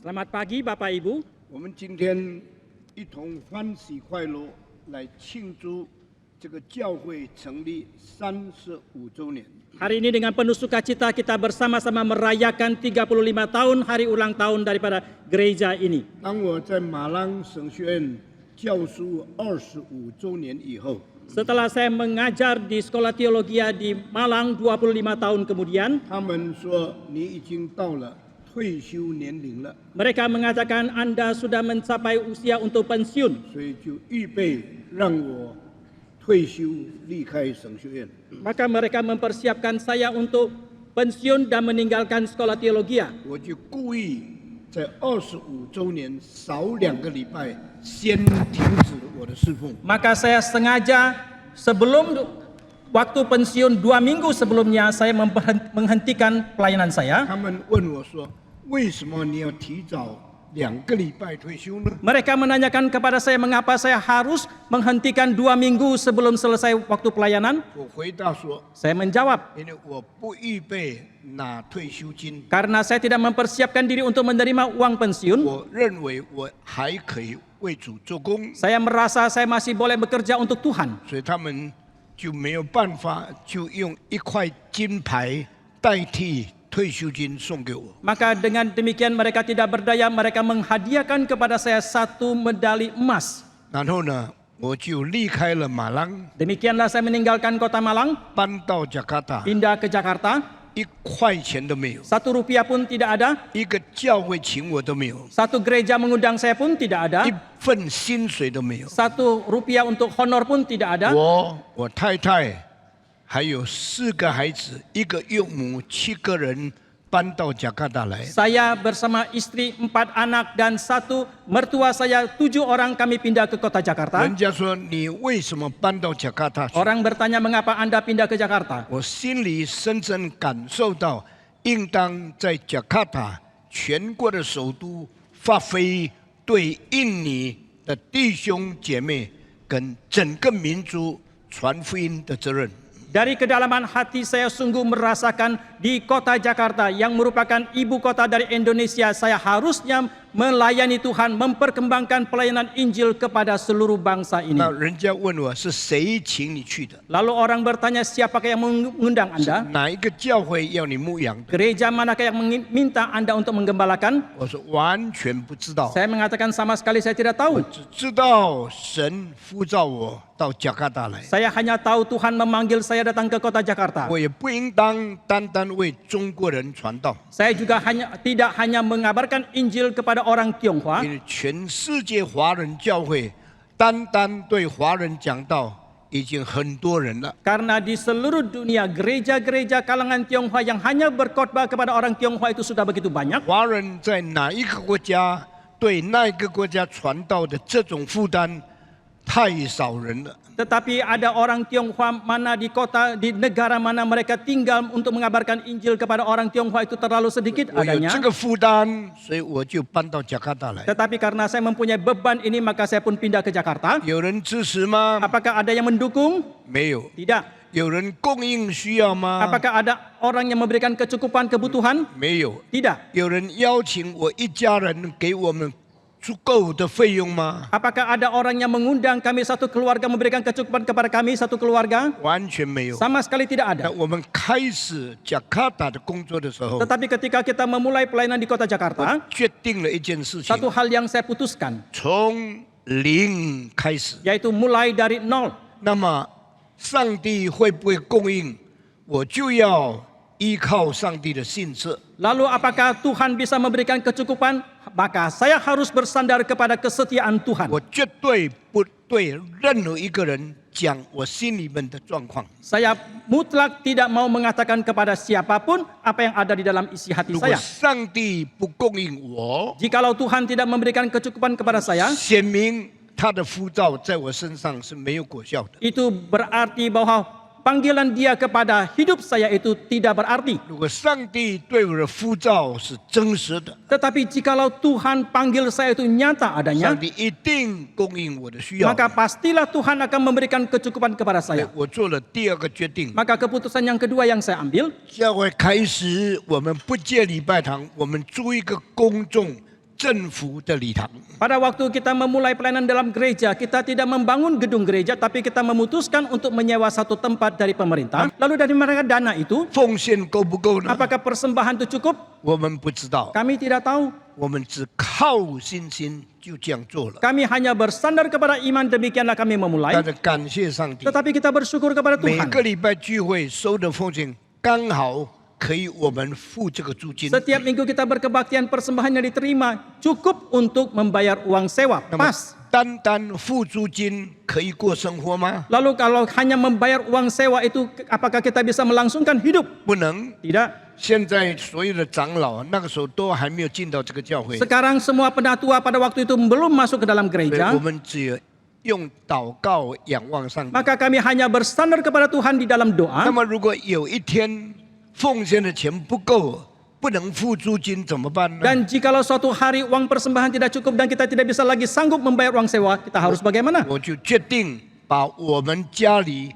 Selamat pagi Bapak Ibu. 我们今天一同欢喜快乐来庆祝这个教会成立35周年。 Hari ini dengan penuh sukacita kita bersama-sama merayakan 35 tahun hari ulang tahun daripada gereja ini. 当我在马郎神学院教书25周年以后， Setelah saya mengajar di sekolah teologi di Malang 25 tahun kemudian, 他们说你已经到了退休年龄了， mereka mengatakan Anda sudah mencapai usia untuk pensiun. 所以就预备让我退休离开神学院。 Maka mereka mempersiapkan saya untuk pensiun dan meninggalkan sekolah teologi. 我就故意在25周年少2个礼拜先停止我的侍奉。 Maka saya sengaja sebelum waktu pensiun 2 minggu sebelumnya saya menghentikan pelayanan saya. 他们问我说：“为什么你要提早2个礼拜退休呢 Mereka menanyakan kepada saya mengapa saya harus menghentikan 2 minggu sebelum selesai waktu pelayanan. ？”我回答说 Saya menjawab,：“ 因为我不预备拿退休金， karena saya tidak mempersiapkan diri untuk menerima uang pensiun. 我认为我还可以为主做工， Saya merasa saya masih boleh bekerja untuk Tuhan. 所以他们就没有办法，就用1块金牌代替退休金送给我。 Maka dengan demikian mereka tidak berdaya, mereka menghadiahkan kepada saya 1 medali emas. 然后呢，我就离开了马郎， Demikianlah saya meninggalkan kota Malang, 搬到加卡达， pindah ke Jakarta. 1块钱都没有， 1 rupiah pun tidak ada. 一个教会请我都没有， 1 gereja mengundang saya pun tidak ada. 1份薪水都没有。 1 rupiah untuk honor pun tidak ada. 我太太还有4个孩子，1个岳母，7个人搬到加卡达来。 Saya bersama istri 4 anak dan 1 mertua saya 7 orang kami pindah ke kota Jakarta. 人家说你为什么搬到加卡达去？ Orang bertanya mengapa Anda pindah ke Jakarta. 我心里深深感受到，应当在加卡达全国的首都发挥对印尼的弟兄姐妹跟整个民族传福音的责任。 Dari kedalaman hati saya sungguh merasakan di kota Jakarta yang merupakan ibu kota dari Indonesia, saya harusnya melayani Tuhan, memperkembangkan pelayanan Injil kepada seluruh bangsa ini. 那人家问我是谁请你去的？ Lalu orang bertanya siapakah yang mengundang Anda? 哪一个教会要你牧养的？ Gereja manakah yang meminta Anda untuk menggembalakan? 我说完全不知道， Saya mengatakan sama sekali saya tidak tahu. 只知道神呼召我到加卡达来。 Saya hanya tahu Tuhan memanggil saya datang ke kota Jakarta. 我也不应当单单为中国人传道， Saya juga tidak hanya mengabarkan Injil kepada orang Tionghoa, 因为全世界华人教会单单对华人讲道已经很多人了。 karena di seluruh dunia gereja-gereja kalangan Tionghoa yang hanya berkhotbah kepada orang Tionghoa itu sudah begitu banyak. 华人在哪一个国家对那一个国家传道的这种负担太少人了。 Tetapi ada orang Tionghoa mana di kota, di negara mana mereka tinggal untuk mengabarkan Injil kepada orang Tionghoa itu terlalu sedikit 我有 adanya. 这个负担，所以我就搬到加卡达来。 Tetapi karena saya mempunyai beban ini maka saya pun pindah ke Jakarta. 有人支持吗？ Apakah ada yang mendukung? 没有。 Tidak. 有人供应需要吗？ Apakah ada orang yang memberikan kecukupan kebutuhan? 没有。 Tidak. 有人邀请我一家人给我们足够的费用吗？ Apakah ada orang yang mengundang kami satu keluarga, memberikan kecukupan kepada kami satu keluarga? 完全没有。 Sama sekali tidak 那 ada. 我们开始加卡达的工作的时候， Tetapi ketika kita memulai pelayanan di kota Jakarta, 决定了一件事情： satu hal yang saya putuskan, 从0开始。 yaitu mulai dari 0. 那么，上帝会不会供应？我就要依靠上帝的信实。 Lalu apakah Tuhan bisa memberikan kecukupan? Maka saya harus bersandar kepada kesetiaan Tuhan. 我绝对不对任何一个人讲我心里面的状况。 Saya mutlak tidak mau mengatakan kepada siapapun apa yang ada di dalam isi hati 如果 saya. 上帝不供应我， Jikalau Tuhan tidak memberikan kecukupan kepada saya, 显明他的呼召在我身上是没有果效的。 itu berarti bahwa panggilan Dia kepada hidup saya itu tidak berarti. 如果上帝对我的呼召是真实的， Tetapi jikalau Tuhan panggil saya itu nyata 上 adanya, 帝一定供应我的需要。 maka pastilah Tuhan akan memberikan kecukupan kepada saya. 我做了第2个决定， Maka keputusan yang kedua yang saya ambil, 教会开始，我们不借礼拜堂，我们租一个公众政府的礼堂。 Pada waktu kita memulai pelayanan dalam gereja, kita tidak membangun gedung gereja, tapi kita memutuskan untuk menyewa satu tempat dari pemerintah. Lalu dari mana dana itu? 奉献够不够呢？ Apakah persembahan itu cukup? 我们不知道， Kami tidak tahu. 我们只靠信心就这样做了。 Kami hanya bersandar kepada iman, demikianlah kami memulai. 但是感谢上帝， Tetapi kita bersyukur kepada 每 Tuhan. 个礼拜聚会收的奉献刚好可以我们付这个租金。 Setiap minggu kita berkebaktian, persembahan yang diterima cukup untuk membayar uang sewa. 那么 Pas. 单单付租金可以过生活吗？ Lalu kalau hanya membayar uang sewa itu, apakah kita bisa melangsungkan hidup? 不能。 Tidak. 现在所有的长老那个时候都还没有进到这个教会， Sekarang semua penatua pada waktu itu belum masuk ke dalam 所以 gereja. 我们只有用祷告仰望上帝。 Maka kami hanya bersandar kepada Tuhan di dalam 那 doa. 么如果有一天奉献的钱不够，不能付租金怎么办呢？ Dan jikalau suatu hari uang persembahan tidak cukup dan kita tidak bisa lagi sanggup membayar uang sewa, kita harus bagaimana? 我就决定把我们家里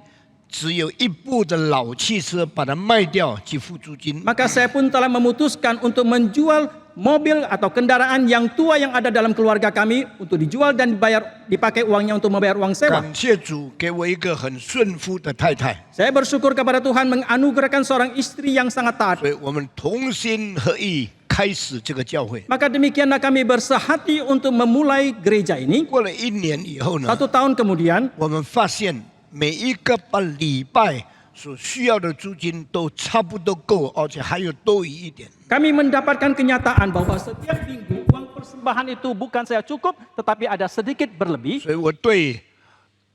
只有一部的老汽车把它卖掉去付租金。 Maka saya pun telah memutuskan untuk menjual mobil atau kendaraan yang tua yang ada dalam keluarga kami untuk dijual dan dipakai uangnya untuk membayar uang sewa. 感谢主给我一个很顺服的太太， Saya bersyukur kepada Tuhan menganugerahkan seorang istri yang sangat taat. 所以我们同心合意开始这个教会。 Maka demikianlah kami bersehati untuk memulai gereja ini. 过了1年以后呢， 1 tahun kemudian, 我们发现每一个礼拜所需要的租金都差不多够，而且还有多余一点。 kami mendapatkan kenyataan bahwa setiap minggu uang persembahan itu bukan saya cukup, tetapi ada sedikit berlebih. 所以我对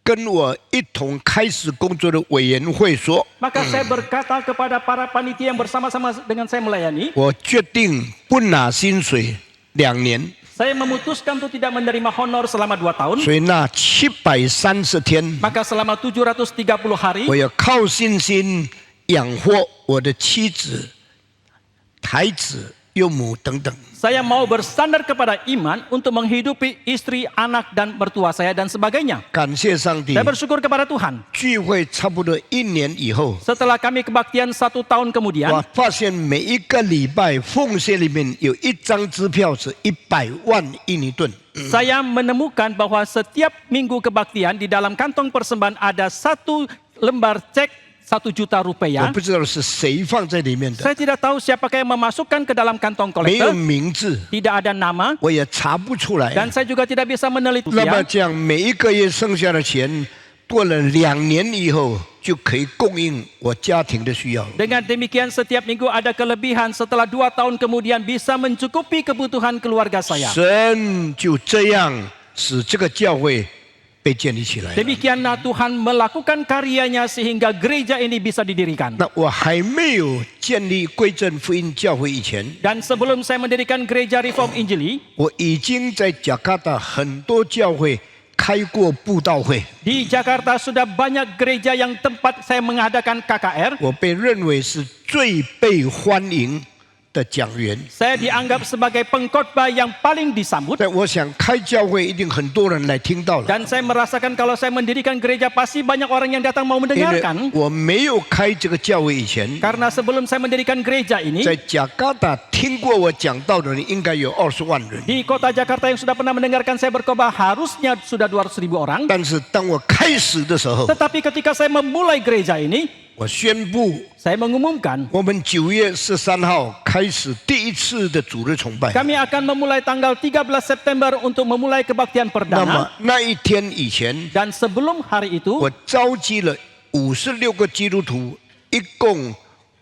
跟我一同开始工作的委员会说， Maka saya berkata kepada para panitia yang bersama-sama dengan saya melayani, 我决定不拿薪水2年， saya memutuskan untuk tidak menerima honor selama 2 tahun. 所以那730天， Maka selama 730 hari, 我要靠信心养活我的妻子、孩子、幼母等等。 saya mau bersandar kepada iman untuk menghidupi istri, anak, dan mertua saya dan sebagainya. 感谢上帝 Saya，bersyukur kepada Tuhan. 聚会差不多1年以后， Setelah kami kebaktian 1 tahun 我 kemudian, 发现每一个礼拜奉献里面有一张支票是100万印尼盾。 saya menemukan bahwa setiap minggu kebaktian di dalam kantong persembahan ada 1 lembar cek 1 juta 我 rupiah. 不知道是谁放在里面的， Saya tidak tahu siapakah yang memasukkan ke dalam kantong 没有 kolektor. 名字， Tidak ada nama 我也查不出来。 dan saya juga tidak bisa 那么 menelitinya. 这样每一个月剩下的钱，过了2年以后就可以供应我家庭的需要。 Dengan demikian setiap minggu ada kelebihan, setelah 2 tahun kemudian bisa mencukupi kebutuhan keluarga saya. 神就这样使这个教会被建立起来了。 Demikianlah Tuhan melakukan karyanya sehingga gereja ini bisa didirikan. 那我还没有建立归正福音教会以前， Dan sebelum saya mendirikan gereja Reform Injili, 我已经在加卡达很多教会开过布道会， di Jakarta sudah banyak gereja yang tempat saya mengadakan KKR. 我被认为是最被欢迎的讲员。 Saya dianggap sebagai pengkhotbah yang paling disambut. 但我想开教会一定很多人来听到了， Dan saya merasakan kalau saya mendirikan gereja pasti banyak orang yang datang mau 因为 mendengarkan. 我没有开这个教会以前， Karena sebelum saya mendirikan gereja ini, 在加卡达听过我讲道的人应该有20万人。 di kota Jakarta yang sudah pernah mendengarkan saya berkhotbah harusnya sudah 200.000 orang. 但是当我开始的时候， Tetapi ketika saya memulai gereja ini, 我宣布 saya mengumumkan 我们9月13号开始第一次的主日崇拜。 kami akan memulai tanggal 13 September untuk memulai kebaktian 那 perdana. 么那一天以前， Dan sebelum hari itu, 我召集了56个基督徒，一共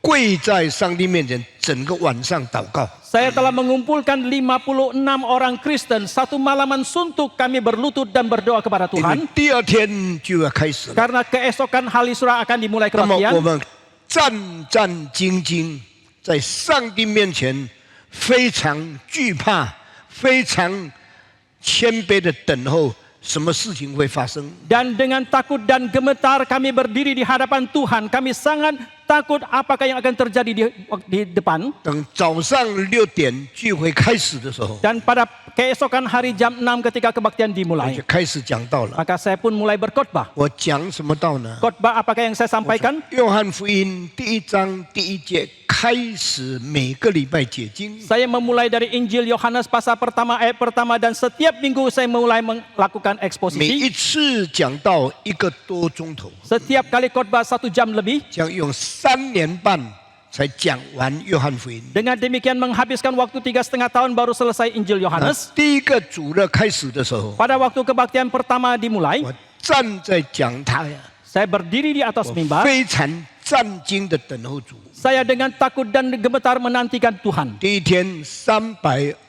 跪在上帝面前，整个晚上祷告。 saya telah mengumpulkan 56 orang Kristen. Satu malaman suntuk kami berlutut dan berdoa kepada 因为 Tuhan. 第二天就要开始了。 Karena keesokan hari surah akan dimulai 那么我 kebaktian. 们战战兢兢，在上帝面前非常惧怕、非常谦卑的等候，什么事情会发生？ Dan dengan takut dan gemetar kami berdiri di hadapan Tuhan. Kami sangat takut apakah yang akan terjadi di depan. 等早上6点聚会开始的时候， Dan pada keesokan hari jam 6 ketika kebaktian 我 dimulai, 就开始讲道了。 maka saya pun mulai berkhotbah. 我讲什么道呢？ Khotbah apakah yang saya sampaikan? 约翰福音第1章第1节开始每个礼拜解经， Saya memulai dari Injil Yohanes pasal pertama ayat pertama dan setiap minggu saya mulai melakukan 每 eksposisi. 一次讲到1个多钟头， Setiap kali khotbah 1 jam lebih. 将用3年半才讲完约翰福音。 Dengan demikian menghabiskan waktu 3,5 tahun baru selesai Injil 那 Yohanes. 第一个主日开始的时候， Pada waktu kebaktian pertama dimulai, 我站在讲台呀， saya berdiri di atas 我 mimbar. 非常战兢的等候主。 Saya dengan takut dan gemetar menantikan Tuhan. 第一天328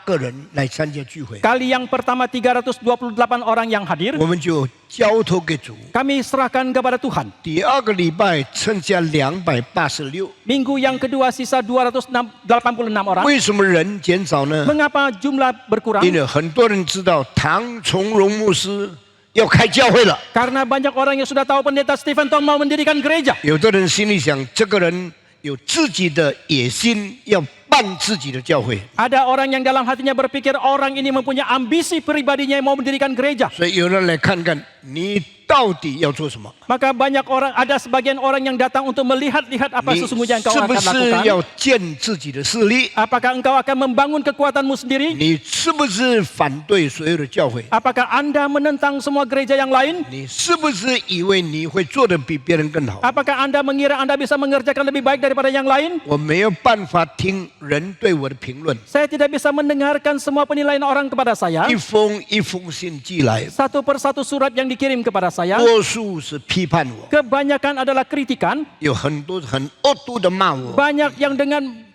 个人来参加聚会， Kali yang pertama 328 orang yang hadir. 我们就交托给主。 Kami serahkan kepada Tuhan. 第2个礼拜剩下286， Minggu yang kedua sisa 286 orang. 为什么人减少呢？ Mengapa jumlah berkurang? 因为很多人知道唐崇荣牧师要开教会了， Karena banyak orang yang sudah tahu pendeta Stephen Tong mau mendirikan gereja. 有的人心里想，这个人有自己的野心，要办自己的教会， Ada orang yang dalam hatinya berpikir orang ini mempunyai ambisi pribadinya yang mau mendirikan gereja. 所以有人来看看你到底要做什么， Maka banyak orang, ada sebagian orang yang datang untuk melihat-lihat apa 你 sesungguhnya yang kau 是 akan 不是 lakukan. 要建自己的势力？ Apakah engkau akan membangun kekuatanmu sendiri? 你是不是反对所有的教会？ Apakah Anda menentang semua gereja yang lain? 你是不是以为你会做得比别人更好？ Apakah Anda mengira Anda bisa mengerjakan lebih baik daripada yang lain? 我没有办法听人对我的评论， Saya tidak bisa mendengarkan semua penilaian orang kepada saya. 一封一封信寄来， Satu persatu surat yang dikirim kepada saya, 多数是批判我， kebanyakan adalah kritikan. 有很多很恶毒的骂我。 Banyak yang dengan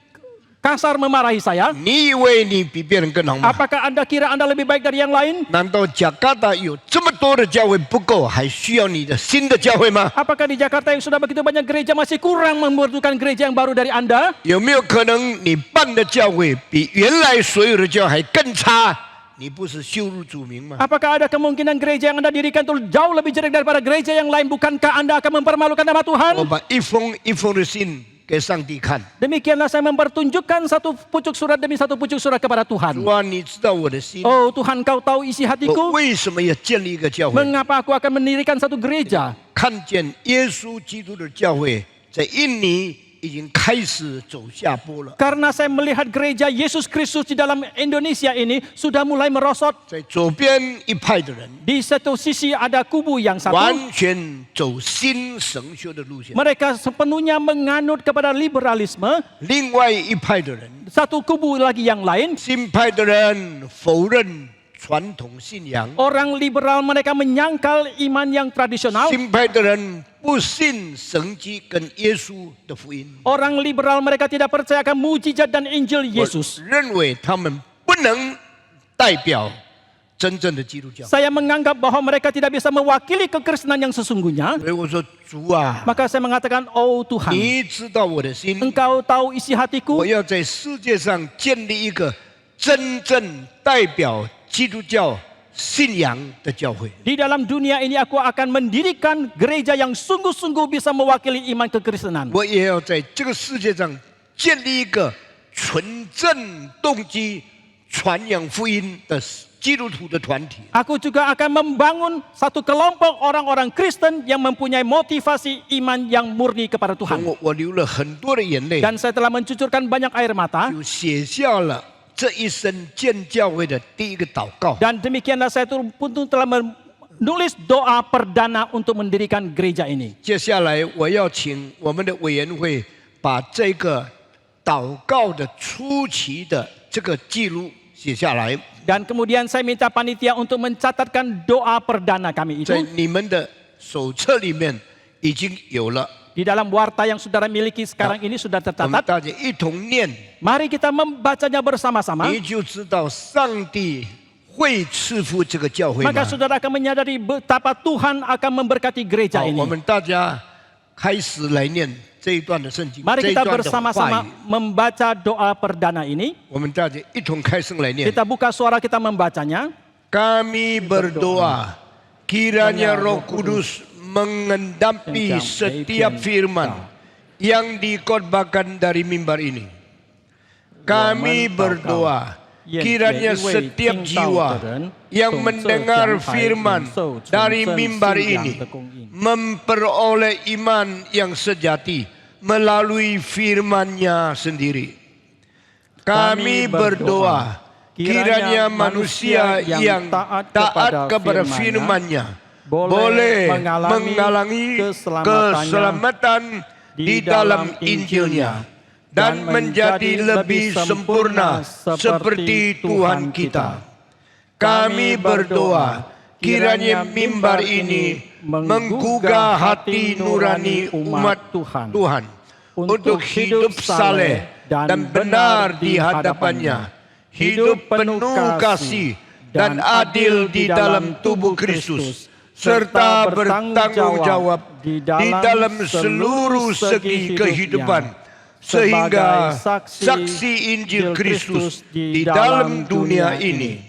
kasar memarahi saya. 你以为你比别人更好吗？ Apakah Anda kira Anda lebih baik dari yang lain? 难道加拿大有这么多的教会不够，还需要你的新的教会吗？ Apakah di Jakarta yang sudah begitu banyak gereja masih kurang membutuhkan gereja yang baru dari Anda? 有没有可能你办的教会比原来所有的教会还更差？你不是羞辱主名吗？ Apakah ada kemungkinan gereja yang Anda dirikan itu jauh lebih jelek daripada gereja yang lain? Bukankah Anda akan mempermalukan nama 我 Tuhan? 把一封一封的信给上帝看。 Demikianlah saya mempertunjukkan satu pucuk surat demi satu pucuk surat kepada Tuhan. 主啊，你知道我的心， Oh Tuhan, Kau tahu isi 我 hatiku. 为什么要建立一个教会？ Mengapa aku akan mendirikan satu gereja? 看见耶稣基督的教会在印尼已经开始走下坡了， Karena saya melihat gereja Yesus Kristus di dalam Indonesia ini sudah mulai merosot. 在左边一派的人 Di satu sisi ada kubu yang 完 satu. 全走新神学的路线， Mereka sepenuhnya menganut kepada liberalisme. 另外一派的人 Satu kubu lagi yang lain. 新派的人否认传统信仰， Orang liberal mereka menyangkal iman yang tradisional. 新派的人不信神迹跟耶稣的福音。 Orang liberal mereka tidak percaya akan mujizat dan Injil 我 Yesus. 认为他们不能代表真正的基督教， Saya menganggap bahwa mereka tidak bisa mewakili kekristenan yang sesungguhnya. 所以我说主啊， Maka saya mengatakan, oh Tuhan, 你知道我的心， Engkau tahu isi 我 hatiku. 要在世界上建立一个真正代表基督教信仰的教会。 Di dalam dunia ini aku akan mendirikan gereja yang sungguh-sungguh bisa mewakili iman kekristenan. 我也要在这个世界上建立一个纯正动机传扬福音的基督徒的团体。 Aku juga akan membangun satu kelompok orang-orang Kristen yang mempunyai motivasi iman yang murni kepada Tuhan. 我流了很多的眼泪， Dan saya telah mencucurkan banyak air mata. 就写下了这一生建教会的第一个祷告。 Dan demikianlah saya pun telah menulis doa perdana untuk mendirikan gereja ini. 接下来我要请我们的委员会把这个祷告的初期的这个记录写下来， Dan kemudian saya minta panitia untuk mencatatkan doa perdana kami itu. 在你们的手册里面已经有了。 Di dalam warta yang saudara miliki sekarang ini sudah 我们 tercatat. 大家一同念， Mari kita membacanya bersama-sama. 你就知道上帝会赐福这个教会吗？ Maka saudara akan menyadari betapa Tuhan akan memberkati gereja 好， ini. 我们大家开始来念这一段的圣经， Mari 这一 kita 段的话 bersama-sama 语。 membaca doa perdana ini. 我们大家一同开声来念。 Kita buka suara kita membacanya. Kami berdoa, kiranya Roh Kudus mengendapi setiap firman yang dikhotbahkan dari mimbar ini. Kami berdoa kiranya setiap jiwa yang mendengar firman dari mimbar ini memperoleh iman yang sejati melalui firman-Nya sendiri. Kami berdoa kiranya manusia yang taat kepada firman-Nya boleh mengalami keselamatan di dalam Injil-Nya dan menjadi lebih sempurna seperti Tuhan kita. Kami berdoa kiranya mimbar ini menggugah hati nurani umat Tuhan untuk hidup saleh dan benar di hadapan-Nya, hidup penuh kasih dan adil di dalam tubuh Kristus, serta bertanggung jawab di dalam seluruh segi kehidupan, sehingga saksi Injil Kristus di dalam dunia ini.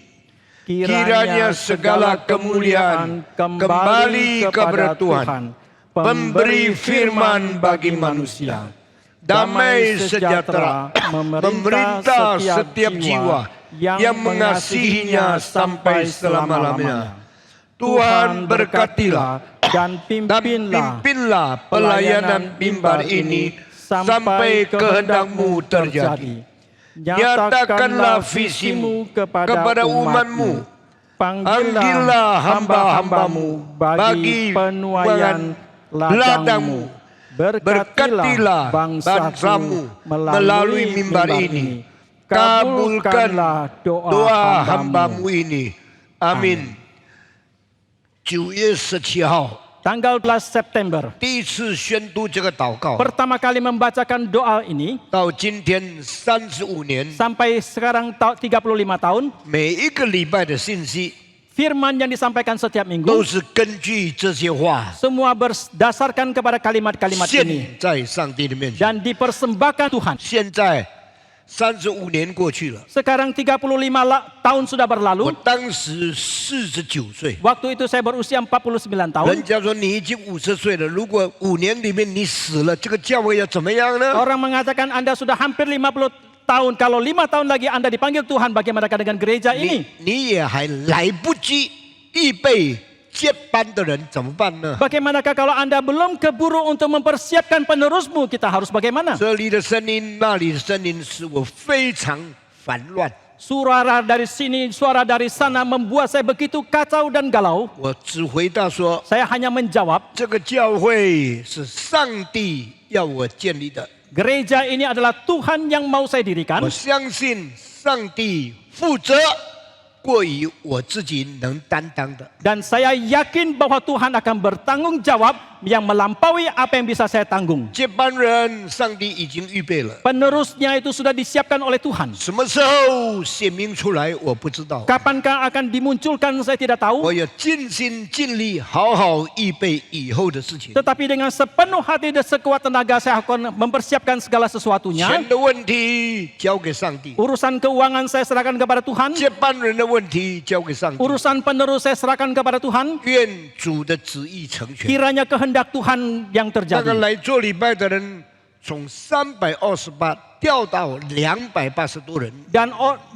Kiranya segala kemuliaan kembali kepada Tuhan, pemberi firman bagi manusia. Damai sejahtera memerintah setiap jiwa yang mengasihinya sampai selama-lamanya. Tuhan berkatilah dan pimpinlah pelayanan mimbar ini sampai kehendak-Mu terjadi. Nyatakanlah visi-Mu kepada umat-Mu. Panggillah hamba-hamba-Mu bagi penuaian ladang-Mu. Berkatilah bangsa-Mu melalui mimbar ini. Kabulkanlah doa hamba-Mu ini. Amin. 9月17号。 Tanggal 12 September. 第一次宣读这个祷告， Pertama kali membacakan doa ini 到今天35年， sampai sekarang 35 tahun. 每一个礼拜的信息 Firman yang disampaikan setiap 都 minggu 是根据这些话 semua berdasarkan kepada kalimat-kalimat 献 ini 在上帝的面前。 dan dipersembahkan Tuhan. 现在35年过去了， Sekarang 35 tahun sudah 我 berlalu. 当时49岁。 Waktu itu saya berusia 49 tahun. 人家说你已经50岁了，如果5年里面你死了，这个教会要怎么样呢？ Orang mengatakan Anda sudah hampir 50 tahun. Kalau 5 tahun lagi Anda dipanggil Tuhan, bagaimana dengan gereja ini? 你也还来不及预备接班的人怎么办呢？ Bagaimanakah kalau Anda belum keburu untuk mempersiapkan penerusmu? Kita harus bagaimana? 这里的声音，那里的声音，使我非常烦乱。 Suara dari sini, suara dari sana membuat saya begitu kacau dan galau. 我只回答说， Saya hanya menjawab, 这个教会是上帝要我建立的， gereja ini adalah Tuhan yang mau saya dirikan. 我相信上帝负责过于我自己能担当的。 Dan saya yakin bahwa Tuhan akan bertanggung jawab yang melampaui apa yang bisa saya tanggung. 接班人，上帝已经预备了， Penerusnya itu sudah disiapkan oleh Tuhan. 什么时候显明出来，我不知道。 Kapankah akan dimunculkan saya tidak 我 tahu. 要尽心尽力，好好预备以后的事情。 Tetapi dengan sepenuh hati dan sekuat tenaga saya akan mempersiapkan segala sesuatunya. 钱的问题交给上帝， Urusan keuangan saya serahkan kepada Tuhan. 接班人的问题交给上帝。 Urusan penerus saya serahkan kepada Tuhan. 愿主的旨意成全。 Kiranya kehendak Tuhan yang 那个 terjadi. 来做礼拜的人，从328掉到280多人。 Dan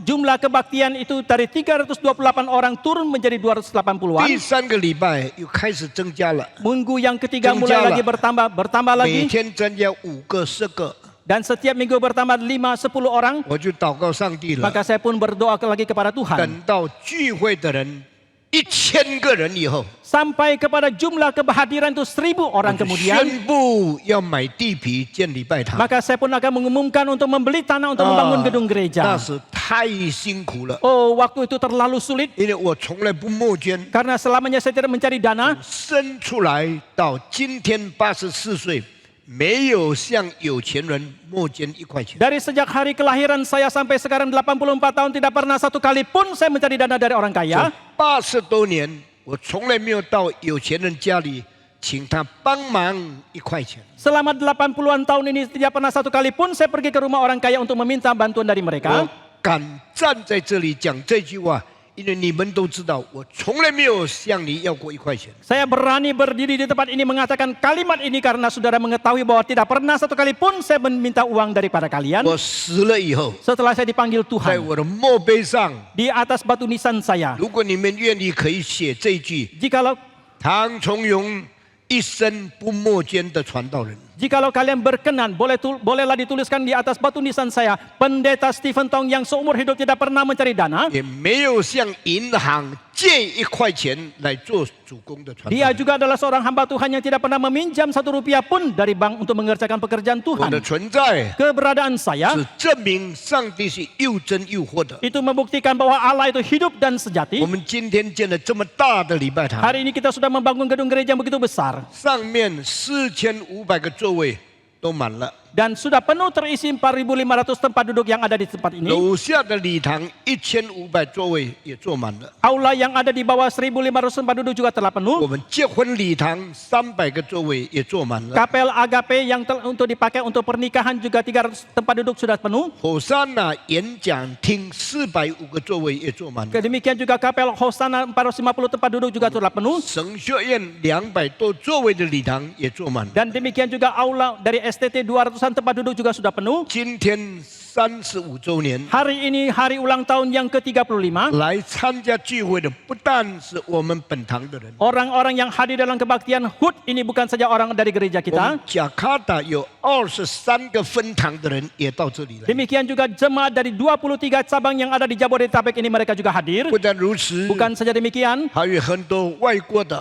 jumlah kebaktian itu dari 328 orang turun menjadi 280-an. 第3个礼拜又开始增加了， Minggu yang ketiga mulai增加了。 lagi bertambah 每 lagi. 天增加5个、10个， Dan setiap minggu bertambah 5-10 orang. 我就祷告上帝了。 Maka saya pun berdoa lagi kepada Tuhan. 等到聚会的人1000个人以后， Sampai kepada jumlah kehadiran itu 1000 orang 我就 kemudian. 宣布要买地皮建礼拜堂。 Maka saya pun akan mengumumkan untuk membeli tanah untuk membangun gedung 那 gereja. 是太辛苦了， Oh, waktu itu terlalu sulit. 因为我从来不募捐， Karena selamanya saya tidak mencari dana. 生出来到今天84岁，没有向有钱人募捐1块钱。 Dari sejak hari kelahiran saya sampai sekarang 84 tahun tidak pernah satu kali pun saya mencari dana dari orang kaya. 80多年，我从来没有到有钱人家里请他帮忙1块钱。 Selama 80-an tahun ini tidak pernah satu kali pun saya pergi ke rumah orang kaya untuk meminta bantuan dari 我 mereka. 敢站在这里讲这句话，因为你们都知道，我从来没有向你要过1块钱。 Saya berani berdiri di tempat ini mengatakan kalimat ini karena saudara mengetahui bahwa tidak pernah satu kali pun saya meminta uang daripada kalian. 我死了以后， Setelah saya dipanggil 在 Tuhan, 我的墓碑上， di atas batu nisan saya, 如果你们愿意，可以写这一句： jikalau 唐崇荣一生不墨捐的传道人。 Jikalau kalian berkenan, bolehlah dituliskan di atas batu nisan saya, Pendeta Stephen Tong yang seumur hidup tidak pernah mencari dana. 也没有向银行借1块钱来做主工的传道 Dia 人。 juga adalah seorang hamba Tuhan yang tidak pernah meminjam 1 rupiah pun dari bank untuk mengerjakan pekerjaan 我的 Tuhan. 存在 Keberadaan saya 是证明上帝是又真又活的。 itu membuktikan bahwa Allah itu hidup dan sejati. 我们今天建了这么大的礼拜堂， Hari ini kita sudah membangun gedung gereja yang begitu besar 上面4500个座位都满了， dan sudah penuh terisi 4.500 tempat duduk yang ada di tempat ini. 楼下的礼堂1500座位也坐满了。 Aula yang ada di bawah 1.500 tempat duduk juga telah 我 penuh. 们结婚礼堂300个座位也坐满了。 Kapel Agape yang untuk dipakai untuk pernikahan juga 300 tempat duduk sudah penuh. 火山呐演讲厅450个座位也坐满了。 Demikian juga Kapel Hosana 450 tempat duduk juga sudah penuh. 神学院200多座位的礼堂也坐满了。 Dan demikian juga aula dari STT 200-an tempat duduk juga sudah penuh. 今天35周年， Hari ini hari ulang tahun yang ke-35. 来参加聚会的不但是我们本堂的人， Orang-orang yang hadir dalam kebaktian HUT ini bukan saja orang dari gereja 我 kita. 们加卡达有23个分堂的人也到这里来。 Demikian juga jemaat dari 23 cabang yang ada di Jabodetabek ini mereka juga hadir. 不但如此， Bukan saja demikian, 还有很多外国的、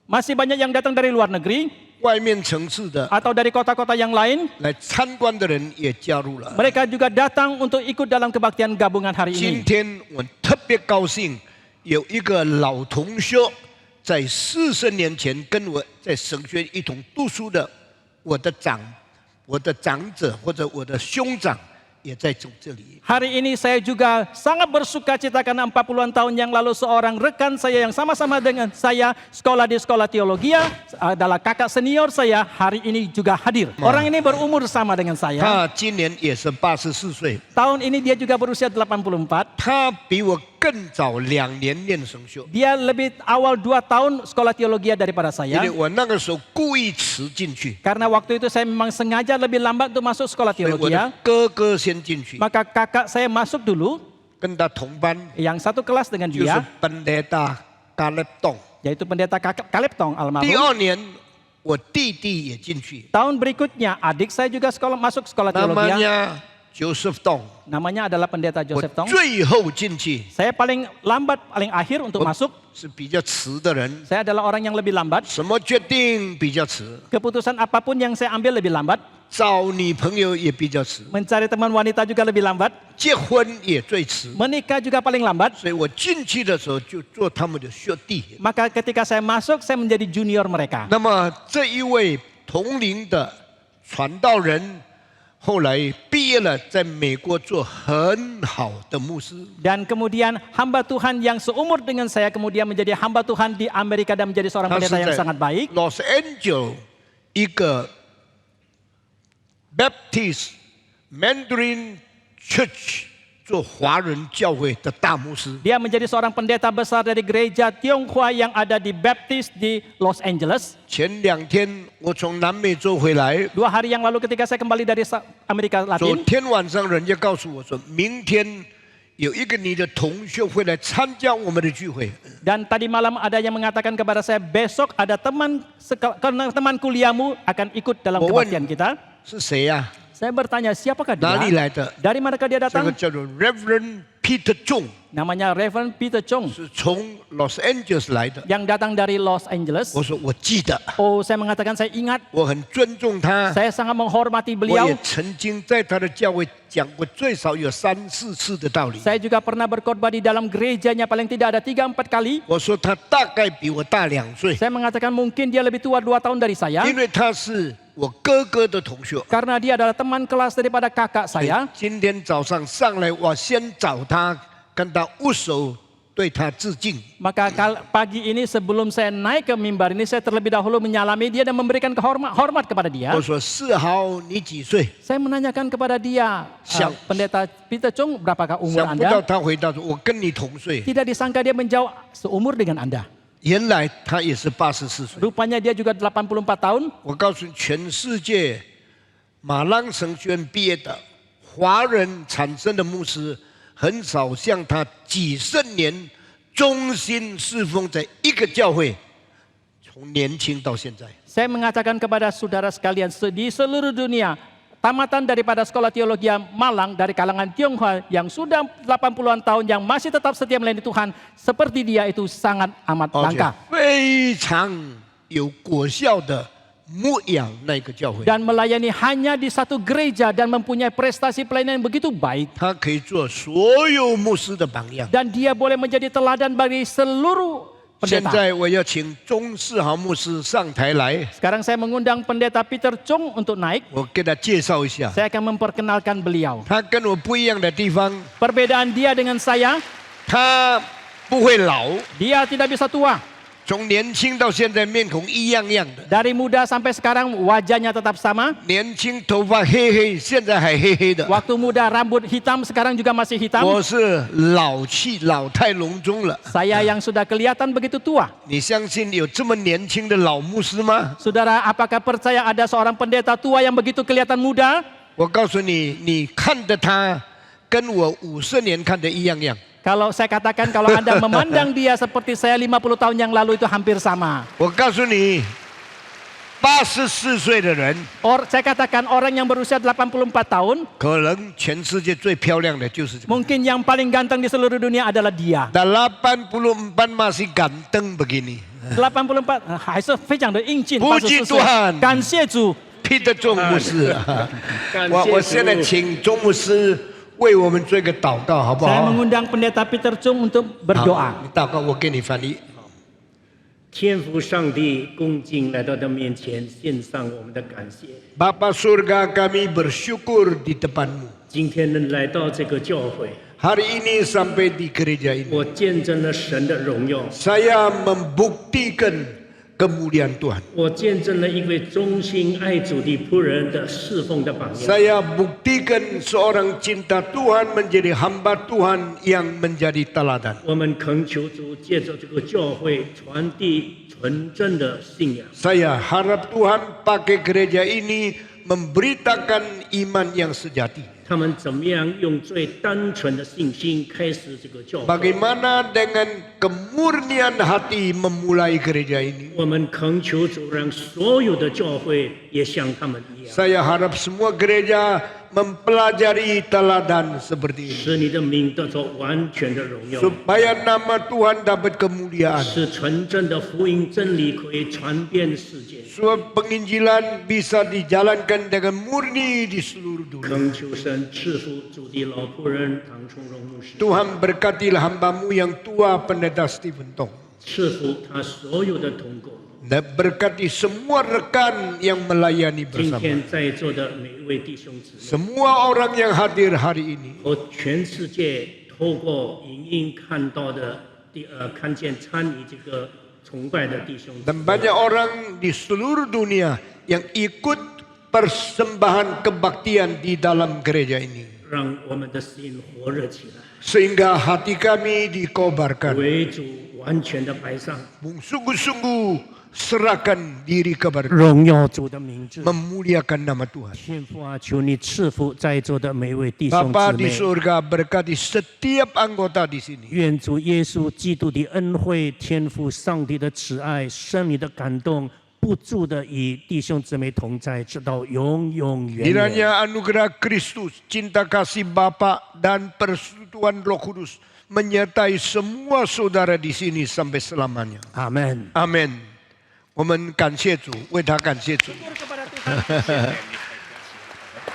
masih banyak yang datang dari luar negeri 外面城市的 atau dari kota-kota yang lain. 来参观的人也加入了。 Mereka juga datang untuk ikut dalam kebaktian gabungan hari 今 ini. 天我特别高兴，有一个老同学在40年前跟我在神学院一同读书的，我的长者或者我的兄长也在这里。 Hari ini saya juga sangat bersuka cita karena 40-an tahun yang lalu seorang rekan saya yang sama-sama dengan saya sekolah di sekolah teologi adalah kakak senior saya hari ini juga hadir. Orang ini berumur sama dengan saya. 他今年也是84岁， Tahun ini dia juga berusia 84. 他比我更早2年念神学， Dia lebih awal 2 tahun sekolah teologi daripada 因为 saya. 我那个时候故意迟进去， Karena waktu itu saya memang sengaja lebih lambat untuk masuk sekolah 所以我 teologi. 的哥哥先进去， Maka kakak saya masuk dulu, 跟他同班， yang satu kelas dengan 就是 dia, 本来大加勒洞。 yaitu pendeta Kaleb Tong 第 almarhum. 2年，我弟弟也进去， Tahun berikutnya adik saya juga masuk sekolah 那么 teologi. 呢，Joseph Dong， Namanya adalah pendeta 我 Joseph Tong. 最后进去， Saya paling lambat, paling akhir untuk 我 masuk. 是比较迟的人。 Saya adalah orang yang lebih lambat. 什么决定比较迟？ Keputusan apapun yang saya ambil lebih lambat. 找女朋友也比较迟， Mencari teman wanita juga lebih lambat. 结婚也最迟。 Menikah juga paling lambat. 所以我进去的时候就做他们的学弟。 Maka ketika saya masuk, saya menjadi junior mereka. 那么这一位同龄的传道人，后来毕业了，在美国做很好的牧师。 Dan kemudian hamba Tuhan yang seumur dengan saya kemudian menjadi hamba Tuhan di Amerika dan menjadi seorang 他是 pendeta yang 在 sangat baik. Los Angeles 一个 Baptist Mandarin Church 做华人教会的大牧师。 Dia menjadi seorang pendeta besar dari gereja Tionghoa yang ada di Baptist di Los Angeles. 前2天我从南美洲回来， 2 hari yang lalu ketika saya kembali dari Amerika 昨 Latin, 天晚上人家告诉我说，明天有一个你的同学会来参加我们的聚会。 dan tadi malam ada yang mengatakan kepada saya besok ada teman kuliahmu akan ikut dalam Oh, kebaktian kita. 是谁呀、 Saya bertanya siapakah 哪里 dia? 来的？ Dari manakah dia 这个 datang? 叫做 Reverend Peter Chung， Namanya Reverend Peter Chong 是从 Los Angeles 来的。 yang datang dari Los Angeles. 我说我记得， Oh, saya mengatakan saya ingat, 我很尊重他， saya sangat menghormati 我 beliau. 也曾经在他的教会讲过最少有3、4次的道理。 Saya juga pernah berkhotbah di dalam gerejanya paling tidak ada 3-4 kali. 我说他大概比我大2岁， Saya mengatakan mungkin dia lebih tua 2 tahun dari saya. 因为他是我哥哥的同学。 Karena dia adalah teman kelas daripada kakak saya. 今天早上上来，我先找他，跟他握手对他致敬。 Maka pagi ini sebelum saya naik ke mimbar ini, saya terlebih dahulu menyalami dia dan memberikan hormat kepada dia. 我说世豪，你几岁？ Saya menanyakan kepada dia, Pendeta Peter Chung, berapakah umur 想不到 Anda? 他回答说：“我跟你同岁。 Tidak disangka dia menjawab seumur dengan Anda. ”原来他也是84岁。 Rupanya dia juga 84 tahun. 我告诉你，全世界马浪神学院毕业的华人产生的牧师，很少像他几十年忠心侍奉在一个教会，从年轻到现在。 Saya mengatakan kepada saudara sekalian di seluruh dunia, tamatan daripada sekolah teologi Malang dari kalangan Tionghoa yang sudah 80-an tahun yang masih tetap setia melayani Tuhan, seperti dia itu sangat amat 而且 langka. 非常有果效的牧养那个教会， Dan melayani hanya di satu gereja dan mempunyai prestasi pelayanan yang begitu baik. 他可以做所有牧师的榜样。 Dan dia boleh menjadi teladan bagi seluruh 现 pendeta. 在我要请钟世豪牧师上台来， Sekarang saya mengundang Pendeta Peter Chung untuk naik. 我给他介绍一下。 Saya akan memperkenalkan beliau. 他跟我不一样的地方， Perbedaan dia dengan saya, 他不会老， dia tidak bisa tua. 从年轻到现在面孔一样样的。 Dari muda sampai sekarang wajahnya tetap sama. 年轻头发黑黑，现在还黑黑的。 Waktu muda rambut hitam, sekarang juga masih hitam. 我是老气老态龙钟了。 Saya yang sudah kelihatan begitu tua. 你相信有这么年轻的老牧师吗？ Saudara, apakah percaya ada seorang pendeta tua yang begitu kelihatan muda? 我告诉你，你看的他跟我50年看的一样样。 Kalau saya katakan kalau Anda memandang dia seperti saya 50 tahun yang lalu itu hampir sama. 我告诉你，84岁的人， Saya katakan orang yang berusia 84 tahun, 可能全世界最漂亮的就是这个。 mungkin yang paling ganteng di seluruh dunia adalah dia. 84 masih ganteng begini。 84还是非常的英俊。不惧84岁Tuhan 感谢主。 Peter 钟牧师，我现在请钟牧师为我们做一个祷告，好不 Saya 好？ mengundang Pendeta Peter Chung untuk 好 berdoa. 你祷告，我给你翻译。 天父上帝，恭敬来到他面前，献上我们的感谢。 Bapa surga, kami bersyukur di depan-Mu. 今天能来到这个教会， Hari ini sampai di gereja ini, 我见证了神的荣耀， saya membuktikan kemuliaan Tuhan. 我见证了一位忠心爱主的仆人的侍奉的榜样。 Saya buktikan seorang cinta Tuhan menjadi hamba Tuhan yang menjadi teladan. 我们恳求主借着这个教会传递纯正的信仰， Saya harap Tuhan pakai gereja ini memberitakan iman yang sejati. 他们怎么样用最单纯的信心开始这个教会？ Bagaimana dengan kemurnian hati memulai gereja ini? 我们恳求主，让所有的教会也像他们一样， Saya harap semua gereja mempelajari teladan seperti ini. 使你的名得着完全的荣耀。 Supaya nama Tuhan dapat kemuliaan. 使纯正的福音真理可以传遍世界。 Sebab penginjilan bisa dijalankan dengan murni di seluruh dunia. 恳求神赐福主的老仆人唐崇荣牧师， Tuhan berkatilah hambamu yang tua Pendeta Stephen Tong. 赐福他所有的同工。 Dan berkati semua rekan yang melayani 今 bersama. 天在座的每一位弟兄姊妹， Semua orang yang hadir hari ini. 和全世界透过影音看到的看见参与这个崇拜的弟兄姊 Dan 妹， banyak orang di seluruh dunia yang ikut persembahan kebaktian di dalam gereja ini. 让我们的心火热起来， Sehingga hati kami dikobarkan. 为主完全的摆上， Sungguh-sungguh serahkan diri kepada Tuhan. 荣耀主的名字。 Memuliakan nama Tuhan. 天父啊，求你赐福在座的每一位弟兄 Bapa 姊 di 妹。 surga berkati setiap anggota di sini. 愿主耶稣基督的恩惠、天父上帝的慈爱、圣灵的感动，不住的与弟兄姊妹同在，直到永永远远。 Kiranya anugerah Kristus, cinta kasih Bapa dan persekutuan Roh Kudus menyertai semua saudara di sini sampai selamanya. 阿门。 Amin. 我们感谢主，为他感谢主。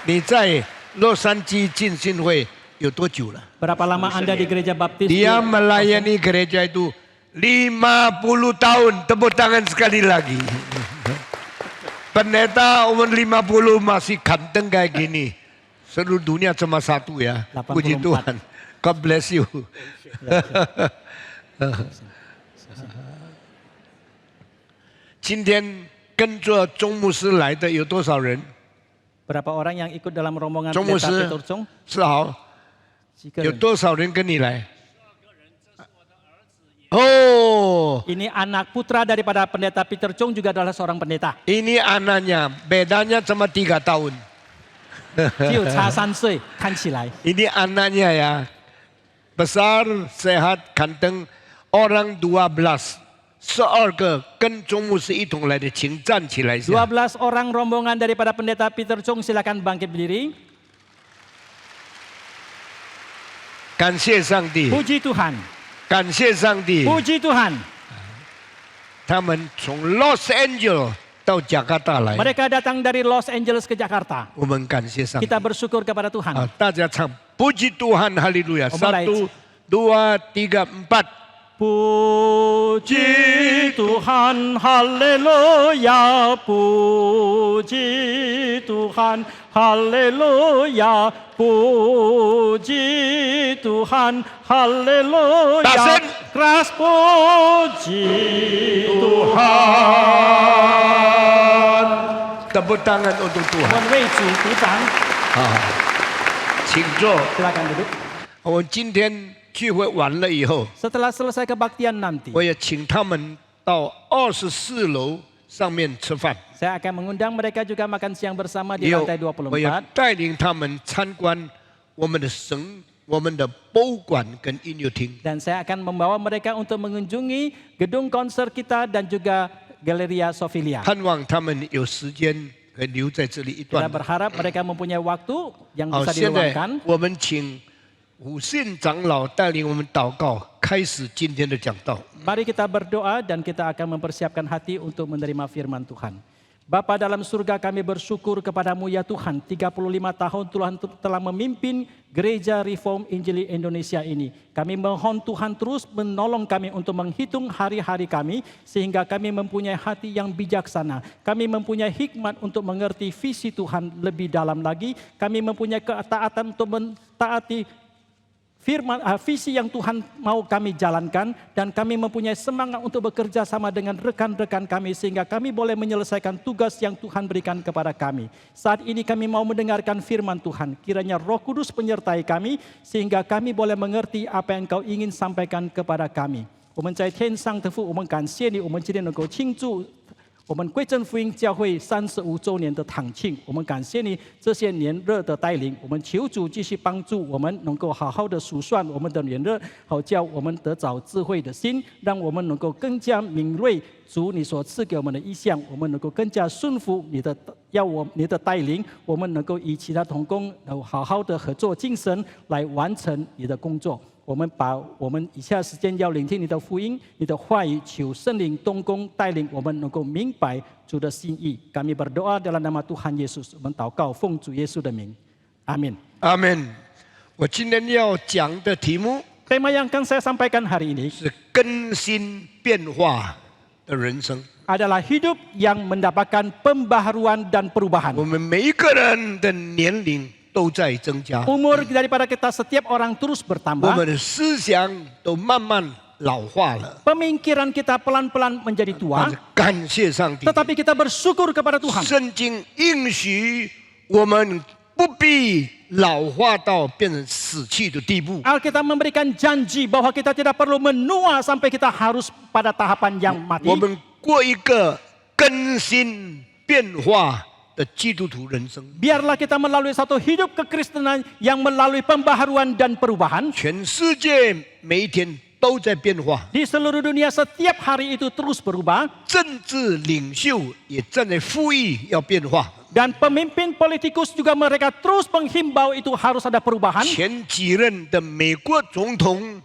你在洛杉矶浸信会有多久了？ Berapa lama Anda di gereja baptis? Dia melayani gereja itu 50 tahun. Tepuk tangan sekali lagi. Pendeta umur 50 masih ganteng kayak gini. Seluruh dunia cuma satu ya. 84. Puji Tuhan. God bless you. 今天跟着钟牧师来的有多少人？ Berapa orang yang ikut dalam rombongan 钟牧 pendeta 师 Peter Chong? 是好， Jika 有多少人跟你来？哦， ini anak putra daripada pendeta Peter Chong juga adalah seorang pendeta. ini anaknya, bedanya cuma 3 tahun. 只有差3岁，看起来。 Ini anaknya ya, besar, sehat, ganteng, orang 12. 12个跟钟牧师一同来的，请站起来一下。 12 orang rombongan daripada pendeta Peter Chong, silakan bangkit berdiri. 感谢上帝， Puji Tuhan, 感谢上帝。 puji Tuhan. 他们从 Los Angeles 到加卡达来， Mereka datang dari Los Angeles ke Jakarta. 我们感谢上帝。 Kita bersyukur kepada Tuhan. 啊，大家唱puji Tuhan Haleluya. Oh, baik. 1, 2, 3, 4. Puji Tuhan, haleluya. Puji Tuhan, haleluya. Puji Tuhan, haleluya. 大声。 Keras puji Tuhan. Tepuk tangan untuk Tuhan. 我们为主鼓掌，好，请坐。 silakan duduk. 我今天聚会完了以后， Setelah selesai kebaktian nanti, 我也请他们到24楼上面吃饭， saya akan mengundang mereka juga makan siang bersama di 也有 lantai 我也 24. 带领他们参观我们的神、我们的博物馆跟音乐厅。 Dan saya akan membawa mereka untuk mengunjungi gedung konser kita dan juga Galeria Sofilia. 盼望他们有时间可以留在这里一 Kita 段。 berharap mereka mempunyai waktu yang 好， bisa 现在 diluangkan. 我们请武信长老带领我们祷告，开始今天的讲道。 Mari kita berdoa dan kita akan mempersiapkan hati untuk menerima firman Tuhan. Bapa dalam surga, kami bersyukur kepadamu ya Tuhan. 35 tahun Tuhan telah memimpin Gereja Reform Injili Indonesia ini. Kami mohon Tuhan terus menolong kami untuk menghitung hari-hari kami sehingga kami mempunyai hati yang bijaksana. Kami mempunyai hikmat untuk mengerti visi Tuhan lebih dalam lagi. Kami mempunyai ketaatan untuk mentaati firman, visi yang Tuhan mau kami jalankan, dan kami mempunyai semangat untuk bekerja sama dengan rekan-rekan kami sehingga kami boleh menyelesaikan tugas yang Tuhan berikan kepada kami. Saat ini kami mau mendengarkan firman Tuhan. Kiranya Roh Kudus penyertai kami sehingga kami boleh mengerti apa yang Engkau ingin sampaikan kepada kami. 我们在天上的父，我们感谢你，我们今天能够庆祝 我们归正福音教会35周年的堂庆，我们感谢你这些年日的带领，我们求主继续帮助我们，能够好好的数算我们的年日，好叫我们得着智慧的心，让我们能够更加敏锐主你所赐给我们的意向，我们能够更加顺服你的你的带领，我们能够与其他同工好好的合作精神来完成你的工作。 我们把我们以下时间要聆听你的福音、你的话语，求圣灵动工带领我们能够明白主的心意。Kami berdoa dalam nama Tuhan Yesus， 我们祷告奉主耶稣的名，阿门。阿门。我今天要讲的题目 Tema yang akan saya sampaikan hari ini 是更新变化的人生。 adalah hidup yang mendapatkan pembaharuan dan perubahan. 我们每一个人的年龄都在增加， Umur daripada kita setiap orang terus 我 bertambah. 们的思想都慢慢老化了。 Pemikiran kita pelan-pelan menjadi 但 tua, 是感谢上帝， tetapi kita bersyukur kepada Tuhan. 圣经应许我们不必老化到变成死去的地步。 Alkitab memberikan janji bahwa kita tidak perlu menua sampai kita harus pada tahapan yang mati. 我们过一个更新变化的基督徒人生。 Biarlah kita melalui satu hidup kekristenan yang melalui pembaharuan dan perubahan. 全世界每一天都在变化， Di seluruh dunia setiap hari itu terus berubah. 政治领袖也正在呼吁要变化。 Dan pemimpin politikus juga mereka terus menghimbau itu harus ada perubahan. 前几任的美国总统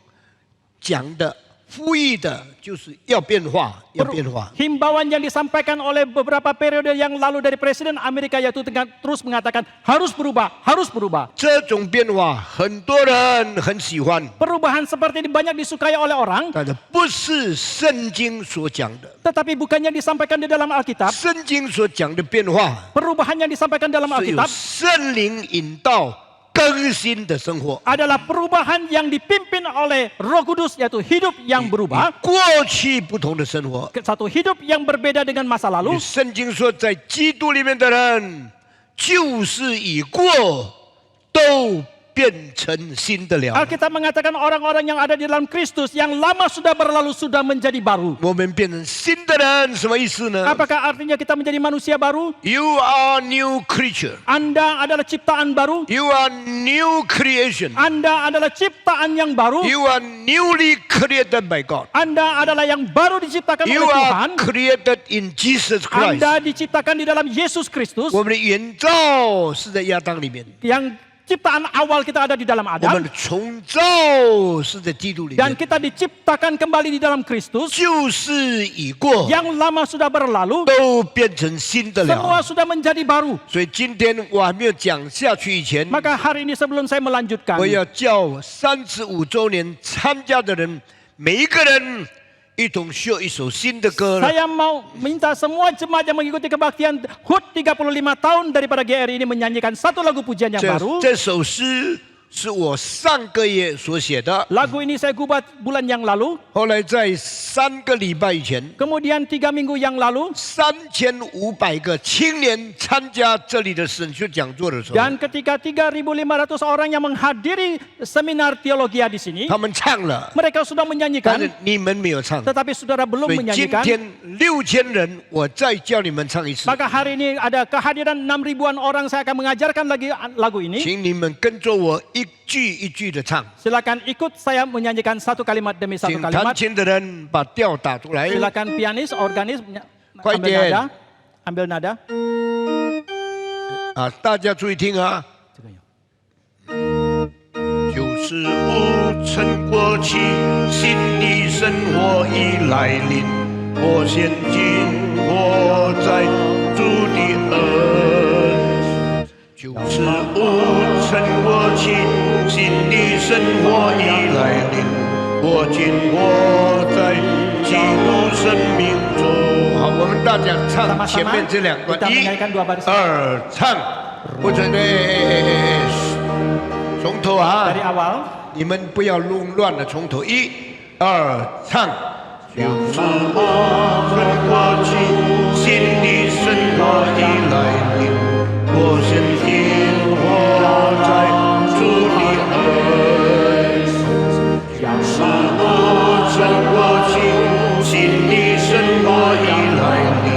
讲的、呼吁的，就是要变化，要变化。 Himbauan yang disampaikan oleh beberapa periode yang lalu dari Presiden Amerika yaitu terus mengatakan harus berubah, harus berubah. 这种变化很多人很喜欢， Perubahan seperti ini banyak disukai oleh orang, 但是不是圣经所讲的。 tetapi bukan yang disampaikan di dalam Alkitab. 圣经所讲的变化， Perubahan yang disampaikan dalam 是由 Alkitab 圣灵引导更新的生活。 adalah perubahan yang dipimpin oleh Roh Kudus, yaitu hidup yang berubah. 过去不同的生活。 Satu hidup yang berbeda dengan masa lalu. 圣经说，在基督里面的人，旧事已过，都变成新的了。 Alkitab mengatakan orang-orang yang ada di dalam Kristus yang lama sudah berlalu sudah menjadi baru. 我们变成新的人，什么意思呢 Apakah artinya kita menjadi manusia baru? ？You are new creature. Anda adalah ciptaan baru. You are new creation. Anda adalah ciptaan yang baru. You are newly created by God. Anda adalah yang baru diciptakan You oleh are Tuhan. created in Jesus Christ. Anda diciptakan di dalam Yesus Kristus. 我们的原造是在亚当里面， Yang ciptaan awal kita ada di dalam 我 Adam. 们的重造是在基督里 Dan 面。 kita diciptakan kembali di dalam Kristus. 旧事已过， Yang lama sudah berlalu. 都变成新的 Semua 了。 sudah menjadi baru. 所以今天我还没有讲下去以前， Maka hari ini sebelum saya melanjutkan, 我要叫35周年参加的人，每一个人一同秀一首新的歌。 saya mau minta semua jemaat yang mengikuti kebaktian HUT 35 tahun daripada GRI ini menyanyikan satu lagu pujian yang baru. 这首诗是我上个月所写的， Lagu ini saya gubah bulan yang lalu. 后来在3个礼拜以前， Kemudian 3 minggu yang lalu. 3500个青年参加这里的神学讲座的时候， Dan ketika 3.500 orang yang menghadiri seminar teologi di sini, 他们唱了， mereka sudah 但 menyanyikan, 是你们没有唱。 tetapi saudara belum 所以今 menyanyikan. 天6000人，我再叫你们唱一次， Maka hari ini ada kehadiran 6.000-an orang, saya akan mengajarkan lagi lagu ini. 请你们跟着我一句一句的唱。 Silakan ikut saya menyanyikan satu kalimat demi satu 请弹 kalimat. 琴的人把调打出来。 Silakan pianis, organis,快 ambil 点。 nada, ambil nada. 啊，大家注意听啊！就是无尘过去，新的生活已来临。我现今活在主的恩，就是无尘过去，新的生活已来临。我今活在基督生命中。好，我们大家唱前面这两段， Kita 一 menyanyikan 2 baris 二唱，不准的，从头啊 dari，awal. 你们不要弄乱了，从头，一二唱。就是我们过去，新的生活已来临，我现今活在主的恩。就是我们过去，新的生活已来临，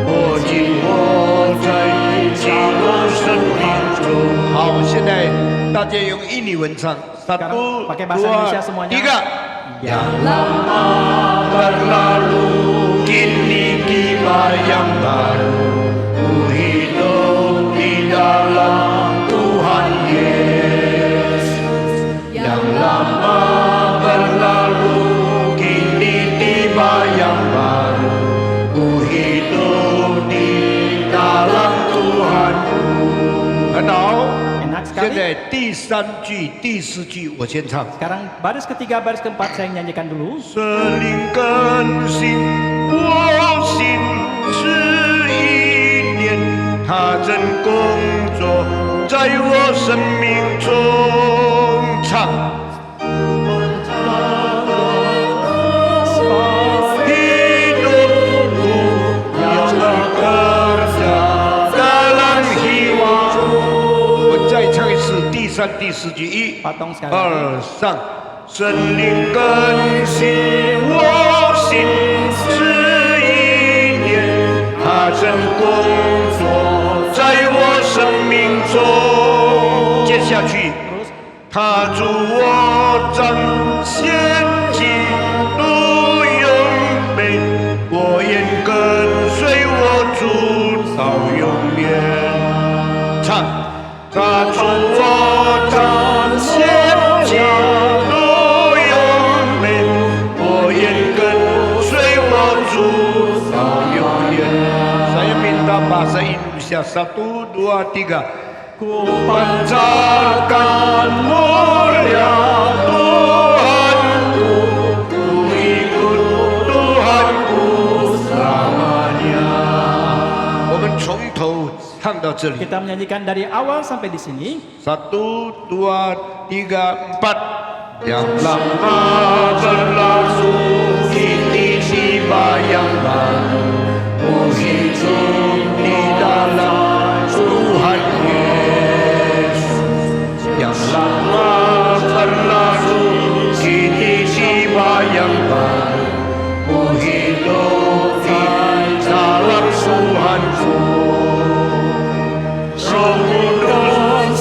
我今活在基督生命中。好，现在大家用印尼文唱。 Sekarang pakai bahasa Indonesia semuanya. tiga. Yang lama berlalu, kini tiba yang baru. Ku hidup di dalam Tuhan Yesus. Yang lama berlalu, kini tiba yang baru. Ku hidup di dalam Tuhanku. 很好。 Enak 现 sekali. 在第3句、第4句我先唱。 Sekarang baris ketiga, baris keempat saya nyanyikan dulu. 圣灵更新我心，是一念，他正工作在我生命中。唱。hidupku yang bekerja dalam hidupku。我再唱一次第3、第4句，一、 Potong sekali. 二、三。圣灵更新我心，是一念，他正工作在我生命中。接下去，他助我彰显基督永美，我愿跟随我主到永远。唱，他助我彰显基督。 Saya minta bahasa Indonesia 1, 2, 3. Ku pancarkan mulia Tuhanku, ku ikut Tuhanku selamanya. 我们从头唱到这里。 Kita menyanyikan dari awal sampai di sini. 1, 2, 3, 4. Yang lama berlalu, kini tiba yang baru. Hidup di dalam Tuhan Yesus. Yang lama berlalu, kini tiba yang baru. Hidup di dalam Tuhanku. Roh Kudus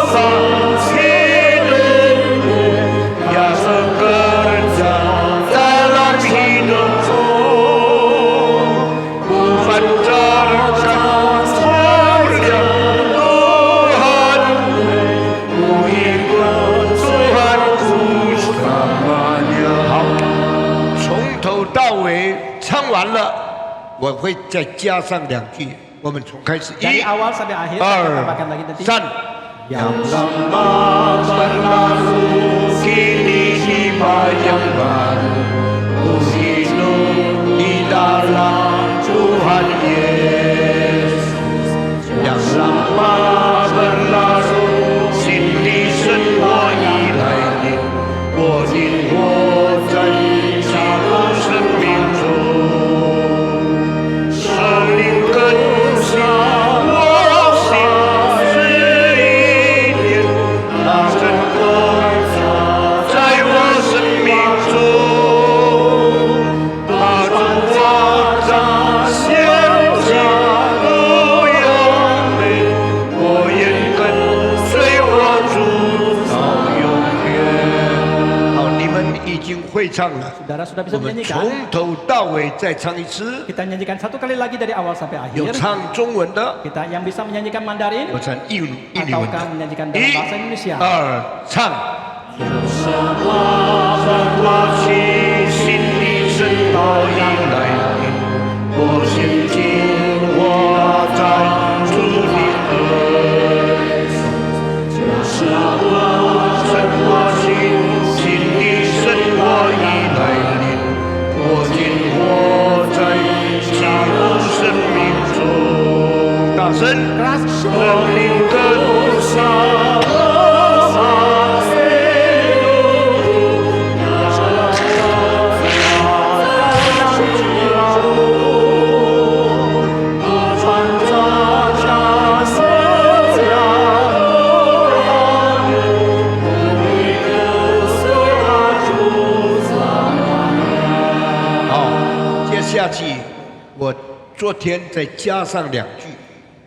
penolong hidupku, yang bekerja dalam hidupku. Ku pancarkan mulia Tuhanku, ku ikut Tuhanku selamanya. 好，从头到尾唱完了，我会再加上2句。 我们从开始 Dari 1、 awal sampai akhir. 2、 Kita tambahkan lagi nanti. 3。Yang lama berlalu, kini tiba yang baru. Ku hidup di dalam Tuhan Yesus. Yang lama berlalu， 新的生活已来临，我因我在基督生命中，圣灵更新我心思意念，那真光照在我生命中，把主我彰显基督样美，我愿跟随我主到永远。好，你们已经会唱了， Saudara sudah bisa 我们 menyanyikan. 从头到尾再唱一次。 Kita nyanyikan satu kali lagi dari awal sampai 有 akhir. 唱中文的， Kita yang bisa menyanyikan Mandarin 有唱印尼文 ataukah 的。 menyanyikan dalam 1、 bahasa Indonesia. 2、唱。有什么让我去心里生活迎来临？我先听我在主的恩，有什么让我去心里生活迎来临？我听我在基督生命中，大声，生命更上。 下去，我昨天再加上2句。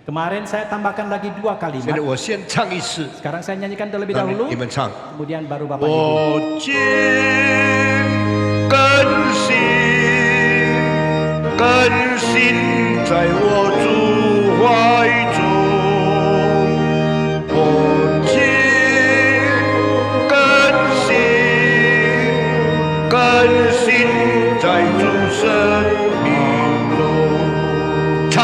Kemarin saya tambahkan lagi 2 kalimat. 现在我先唱一次， Sekarang saya nyanyikan terlebih 然后 dahulu. 你们唱。 Kemudian baru Bapak Ibu. 我今更新，更新在我主怀中。我今更新，更新在主生命中。唱。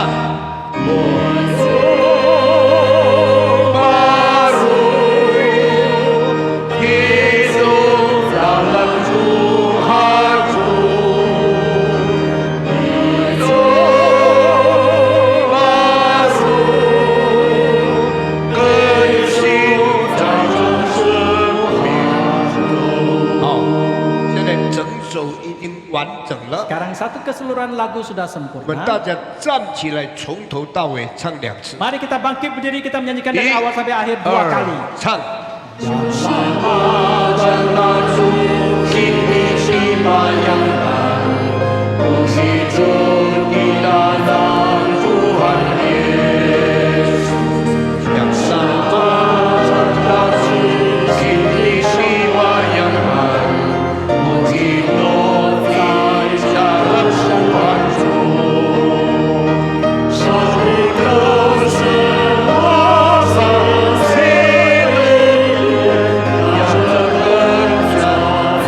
完整了。 Sekarang satu keseluruhan lagu sudah 我们 sempurna. 大家站起来，从头到尾唱2次。 Mari kita bangkit berdiri, kita menyanyikan dari 1、 awal sampai akhir 2 kali. 唱。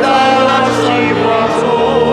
dalam jiwaku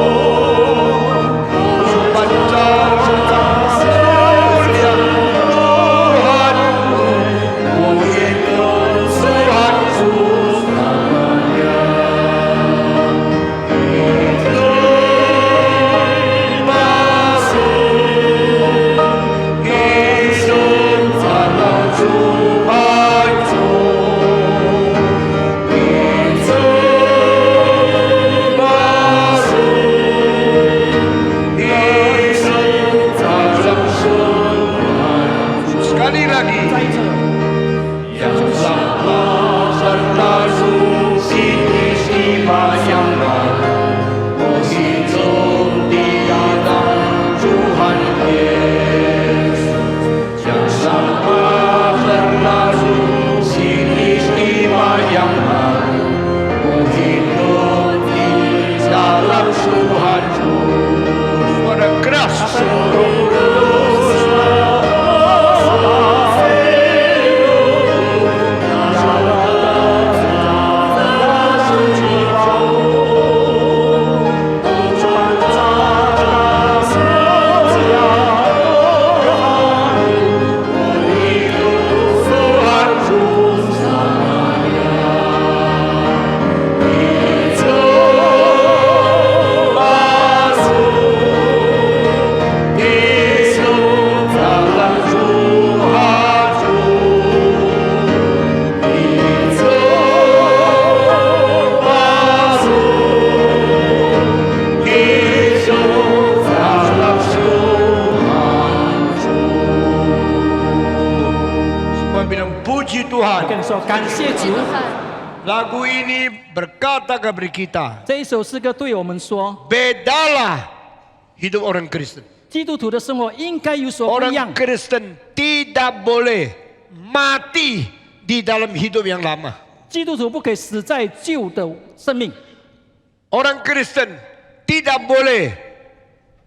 感谢主， Lagu ini berkata kepada kita, 这一首诗歌对我们说， bedalah hidup orang Kristen. 基督徒的生活应该有所不一样 Orang。Kristen tidak boleh mati di dalam hidup yang lama. 基督徒不可以死在旧的生命， Orang Kristen tidak boleh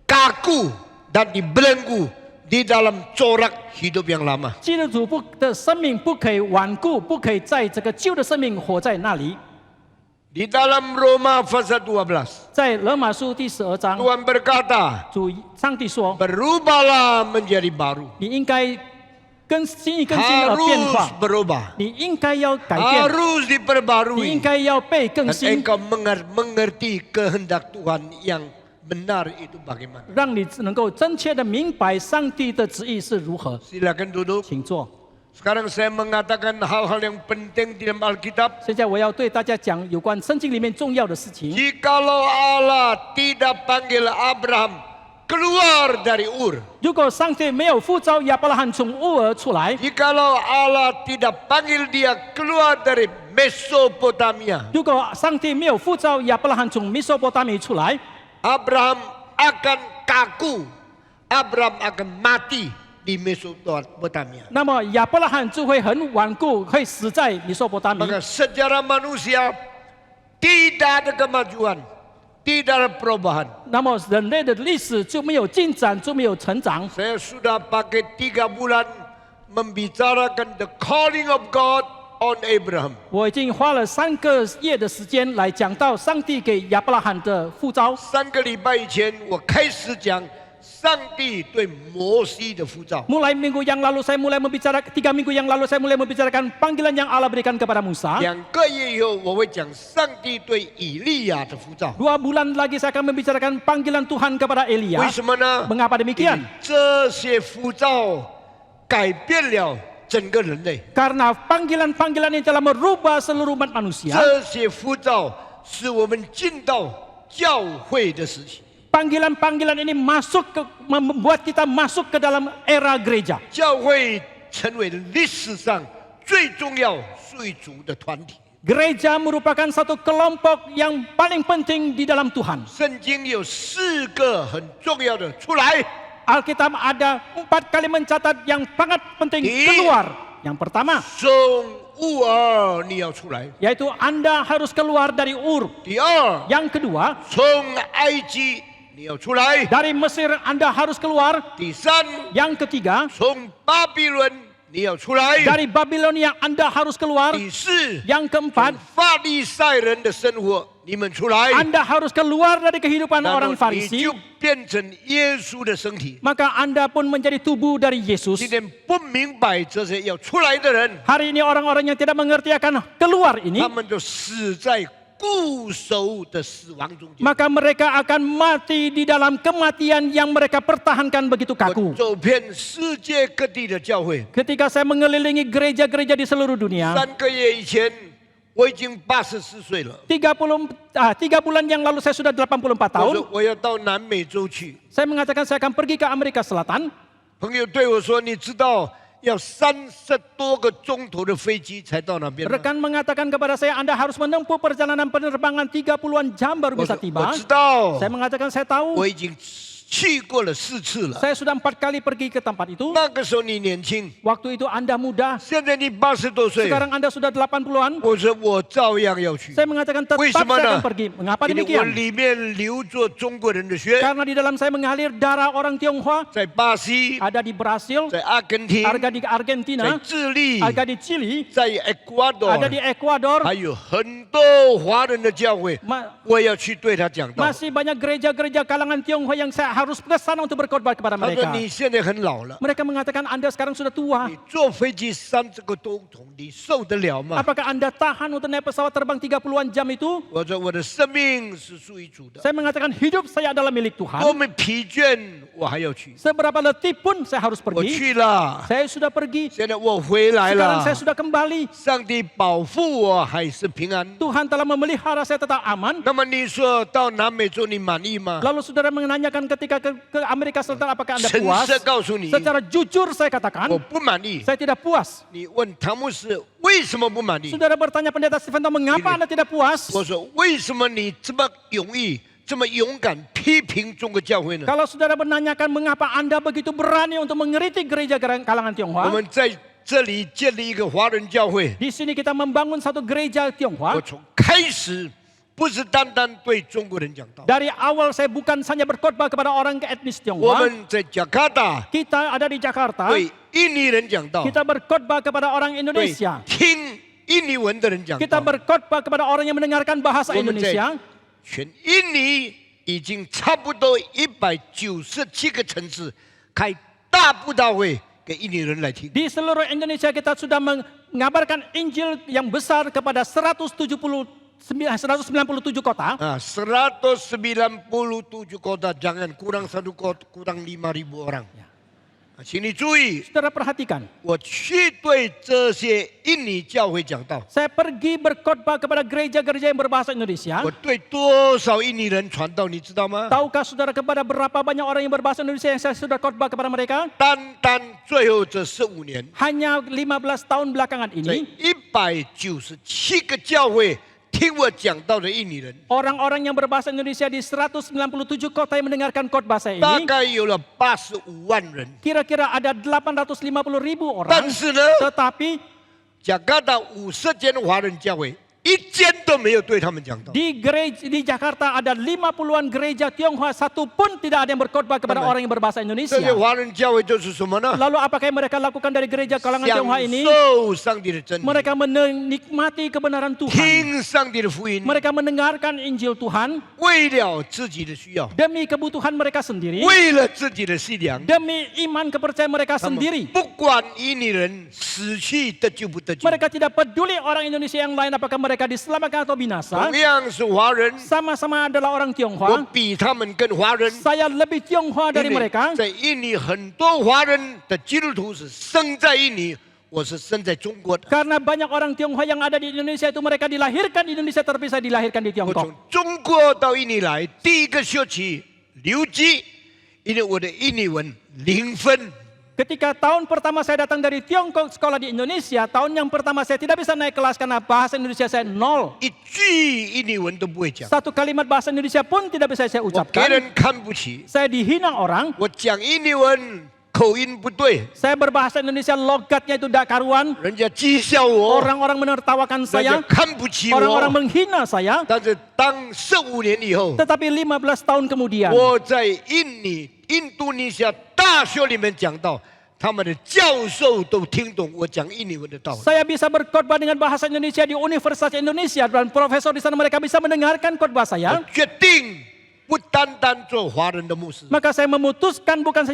kaku dan dibelenggu di dalam corak hidup yang lama. 基督徒的生命不可以顽固，不可以在这个旧的生命活在那里。 Di dalam Roma pasal 12, 在罗马书第12章， Tuhan berkata, 上帝说， berubahlah menjadi baru. 你应该更新而变 Harus 化， berubah. 你应该要改变， Harus 你应 diperbarui. 该要被更 Dan 新， engkau mengerti kehendak Tuhan yang benar itu bagaimana. 让你能够真切的明白上帝的旨意是如何。 Silakan duduk. 请坐。 Sekarang saya mengatakan hal-hal yang penting di dalam Alkitab. 现在我要对大家讲有关圣经里面重要的事情。 Jikalau Allah tidak panggil Abraham keluar dari Ur, 如果上帝没有呼召亚伯拉罕从乌尔出来， jikalau Allah tidak panggil dia keluar dari Mesopotamia, 如果上帝没有呼召亚伯拉罕从米索波大米出来， Abraham akan kaku, Abraham akan mati di Mesopotamia. 那么亚伯拉罕就会很顽固，会死在米索波大米。 Maka sejarah manusia tidak ada kemajuan, tidak ada perubahan. 那么人类的历史就没有进展，就没有成长。 Saya sudah pakai 3 bulan membicarakan the calling of God on Abraham. 我已经花了3个月的时间来讲到上帝给亚伯拉罕的呼召。 3个礼拜以前，我开始讲上帝对摩西的呼召。 Mulai minggu yang lalu saya mulai membicarakan 3 minggu yang lalu saya mulai membicarakan panggilan yang Allah berikan kepada Musa. 2个月以后，我会讲上帝对以利亚的呼召。 2 bulan lagi saya akan membicarakan panggilan Tuhan kepada 为 Elia. 什么呢？ Mengapa 因为 demikian? 这些呼召改变了整个人类， Karena panggilan-panggilan ini telah merubah seluruh umat manusia. 这些呼召使我们进到教会的时期。 Panggilan-panggilan ini membuat kita masuk ke dalam era gereja. 教会成为历史上最重要属于主的团体。 Gereja merupakan satu kelompok yang paling penting di dalam Tuhan. 圣经有4个很重要的出来， Alkitab ada 4 kali mencatat yang sangat penting keluar. Yang pertama, 从乌尔你要出来； yaitu Anda harus keluar dari Ur. 第二， Yang kedua, 从埃及你要出来； dari Mesir Anda harus keluar. 第三， Yang ketiga, 从巴比伦你要出来； dari Babilonia Anda harus keluar. 第四， Yang keempat, 从法利赛人的生活你们出来， Anda harus keluar dari kehidupan 然 orang 后你 Farisi. 就变成耶稣的身体。 Maka Anda pun menjadi tubuh dari Yesus. 今天不明白这些要出来的人， Hari ini orang-orang yang tidak mengerti akan keluar ini, 他们就死在固守的死亡中间。 maka mereka akan mati di dalam kematian yang mereka pertahankan begitu 我 kaku. 走遍世界各地的教会， Ketika saya mengelilingi gereja-gereja di seluruh dunia, 3个月以前我已经84岁了。 3 bulan yang lalu saya sudah 84 我 tahun. 说我要到南美洲去， Saya mengatakan saya akan pergi ke Amerika Selatan. 朋友对我说：“你知道要30多个钟头的飞机才到那边吗？” Rekan mengatakan kepada saya, Anda harus menempuh perjalanan penerbangan 30-an jam baru 我 bisa 说 tiba. 我知道， Saya mengatakan saya tahu. 我已经去过了4次了。 Saya sudah 4 kali pergi ke tempat itu. 那个时候你年轻， Waktu itu Anda muda, 现在你80多岁。 sekarang Anda sudah 80-an. 我说我照样要去， Saya mengatakan tetap 为什么 saya 呢 akan pergi. Mengapa 因为我 demikian? 里面流着中国人的血， Karena di dalam saya mengalir darah orang Tionghoa, 在巴西， ada di Brasil, 在阿根廷， ada di 在 Argentina, 智利， ada di Chili, 在厄瓜多， ada di Ekuador. 还有很多华人的教会， 我要去对他讲道。 Masih banyak gereja-gereja kalangan Tionghoa yang saya harus ke sana untuk berkhotbah kepada 他说 mereka. 你现在很老了， Mereka mengatakan Anda sekarang sudah tua. 你坐飞机30个多钟，你受得了吗？ Apakah Anda tahan untuk naik pesawat terbang 30-an jam itu? 我说我的生命是属于主的， Saya mengatakan hidup saya adalah milik 多 Tuhan. 么疲倦我还要去， Seberapa letih pun saya harus 我 pergi. 去了， Saya sudah pergi. 现在我回来 Sekarang 了 saya，sudah kembali. 上帝保护我还是平安。 Tuhan telah memelihara saya tetap aman. 那么你说到南美洲你满意吗？ Lalu saudara menanyakan ketika ketika ke Amerika Selatan, apakah Anda 诚 puas? 实告诉你， Secara jujur saya katakan, 我不满意。 saya tidak puas. 你问汤姆斯为什么不满意？ Saudara bertanya pendeta Stephen, mengapa Anda tidak puas? 我说为什么你这么容易、这么勇敢批评中国教会呢？ Kalau saudara menanyakan mengapa Anda begitu berani untuk mengkritik gereja kalangan 我 Tionghoa, 们在这里建立一个华人教会， di sini kita membangun satu gereja 我 Tionghoa. 从开始不是单单对中国人讲道， Dari awal saya bukan hanya berkhotbah kepada orang etnis 我 Tionghoa. 们在加卡达 Kita ada di Jakarta, 对印尼人讲道， kita berkhotbah kepada orang 对 Indonesia. 听印尼文的人讲 Kita 道。 berkhotbah kepada orang yang mendengarkan bahasa 我们在 Indonesia. 全印尼已经差不多197个城市开大布道会给印尼人来听。 Di seluruh Indonesia kita sudah mengabarkan Injil yang besar kepada 197 kota. 197 kota, jangan kurang satu kota, kurang 5.000 orang. 请你注意， Saudara perhatikan, 我去对这些印尼教会讲道， saya pergi berkhotbah kepada gereja-gereja yang berbahasa Indonesia. 我对多少印尼人传道，你知道吗？ Tahukah saudara kepada berapa banyak orang yang berbahasa Indonesia yang saya sudah khotbah kepada mereka? 单单最后这15年， Hanya 15 tahun belakangan 在 ini, 197个教会听我讲道的印尼人， orang-orang yang berbahasa Indonesia di 197 kota yang mendengarkan khotbah saya 大 ini, 概有了85万人。 kira-kira ada 850.000 orang. 但是呢， Tetapi 加拿大50间华人教会，一间都没有对他们讲道。 di Jakarta ada 50-an gereja Tionghoa, satu pun tidak ada yang berkhotbah kepada Amen. orang yang berbahasa 这些 Indonesia. 华人教会就是什么呢？ Lalu apakah yang mereka lakukan dari gereja kalangan 享 Tionghoa ini? 受上帝的真理， Mereka menikmati kebenaran Tuhan. 听上帝的福音， Mereka mendengarkan Injil Tuhan 为了自己的需要， demi kebutuhan mereka sendiri, 为了自己的信仰， demi iman kepercayaan mereka 他们 sendiri. 不管印尼人死去得救不得救， Mereka tidak peduli orang Indonesia yang lain apakah mereka diselamatkan atau binasa. 同样是华人， Sama-sama adalah orang 我 Tionghoa. 比他们更华人。 Saya lebih Tionghoa 因 dari 为 mereka. 在印尼很多华人的基督徒是生在印尼，我是生在中国的。 Karena banyak orang Tionghoa yang ada di Indonesia itu mereka dilahirkan di Indonesia terpisah dilahirkan di 我 Tiongkok. 从中国到印尼来，第一个学期留级，因为我的印尼文0分。 Ketika tahun pertama saya datang dari Tiongkok sekolah di Indonesia, tahun yang pertama saya tidak bisa naik kelas karena bahasa Indonesia saya 0. 一句印尼文都不会讲， Satu kalimat bahasa Indonesia pun tidak bisa saya 我给 ucapkan. 人看不起， Saya dihina orang. 我讲印尼文口音不对， Saya berbahasa Indonesia logatnya itu tidak karuan. 人家讥笑我， Orang-orang menertawakan 人家 saya. 看不起 Orang-orang 我。 menghina saya. 但是当15年以后， Tetapi 15 tahun kemudian, 我在印度尼西亚大学里面讲到，他们的教授都听懂我讲印尼文的道理。 saya bisa berkhotbah dengan bahasa Indonesia di Universitas Indonesia dan profesor di sana mereka bisa mendengarkan khotbah 我 saya. 决定不单单做华人的牧师， Maka saya memutuskan bukan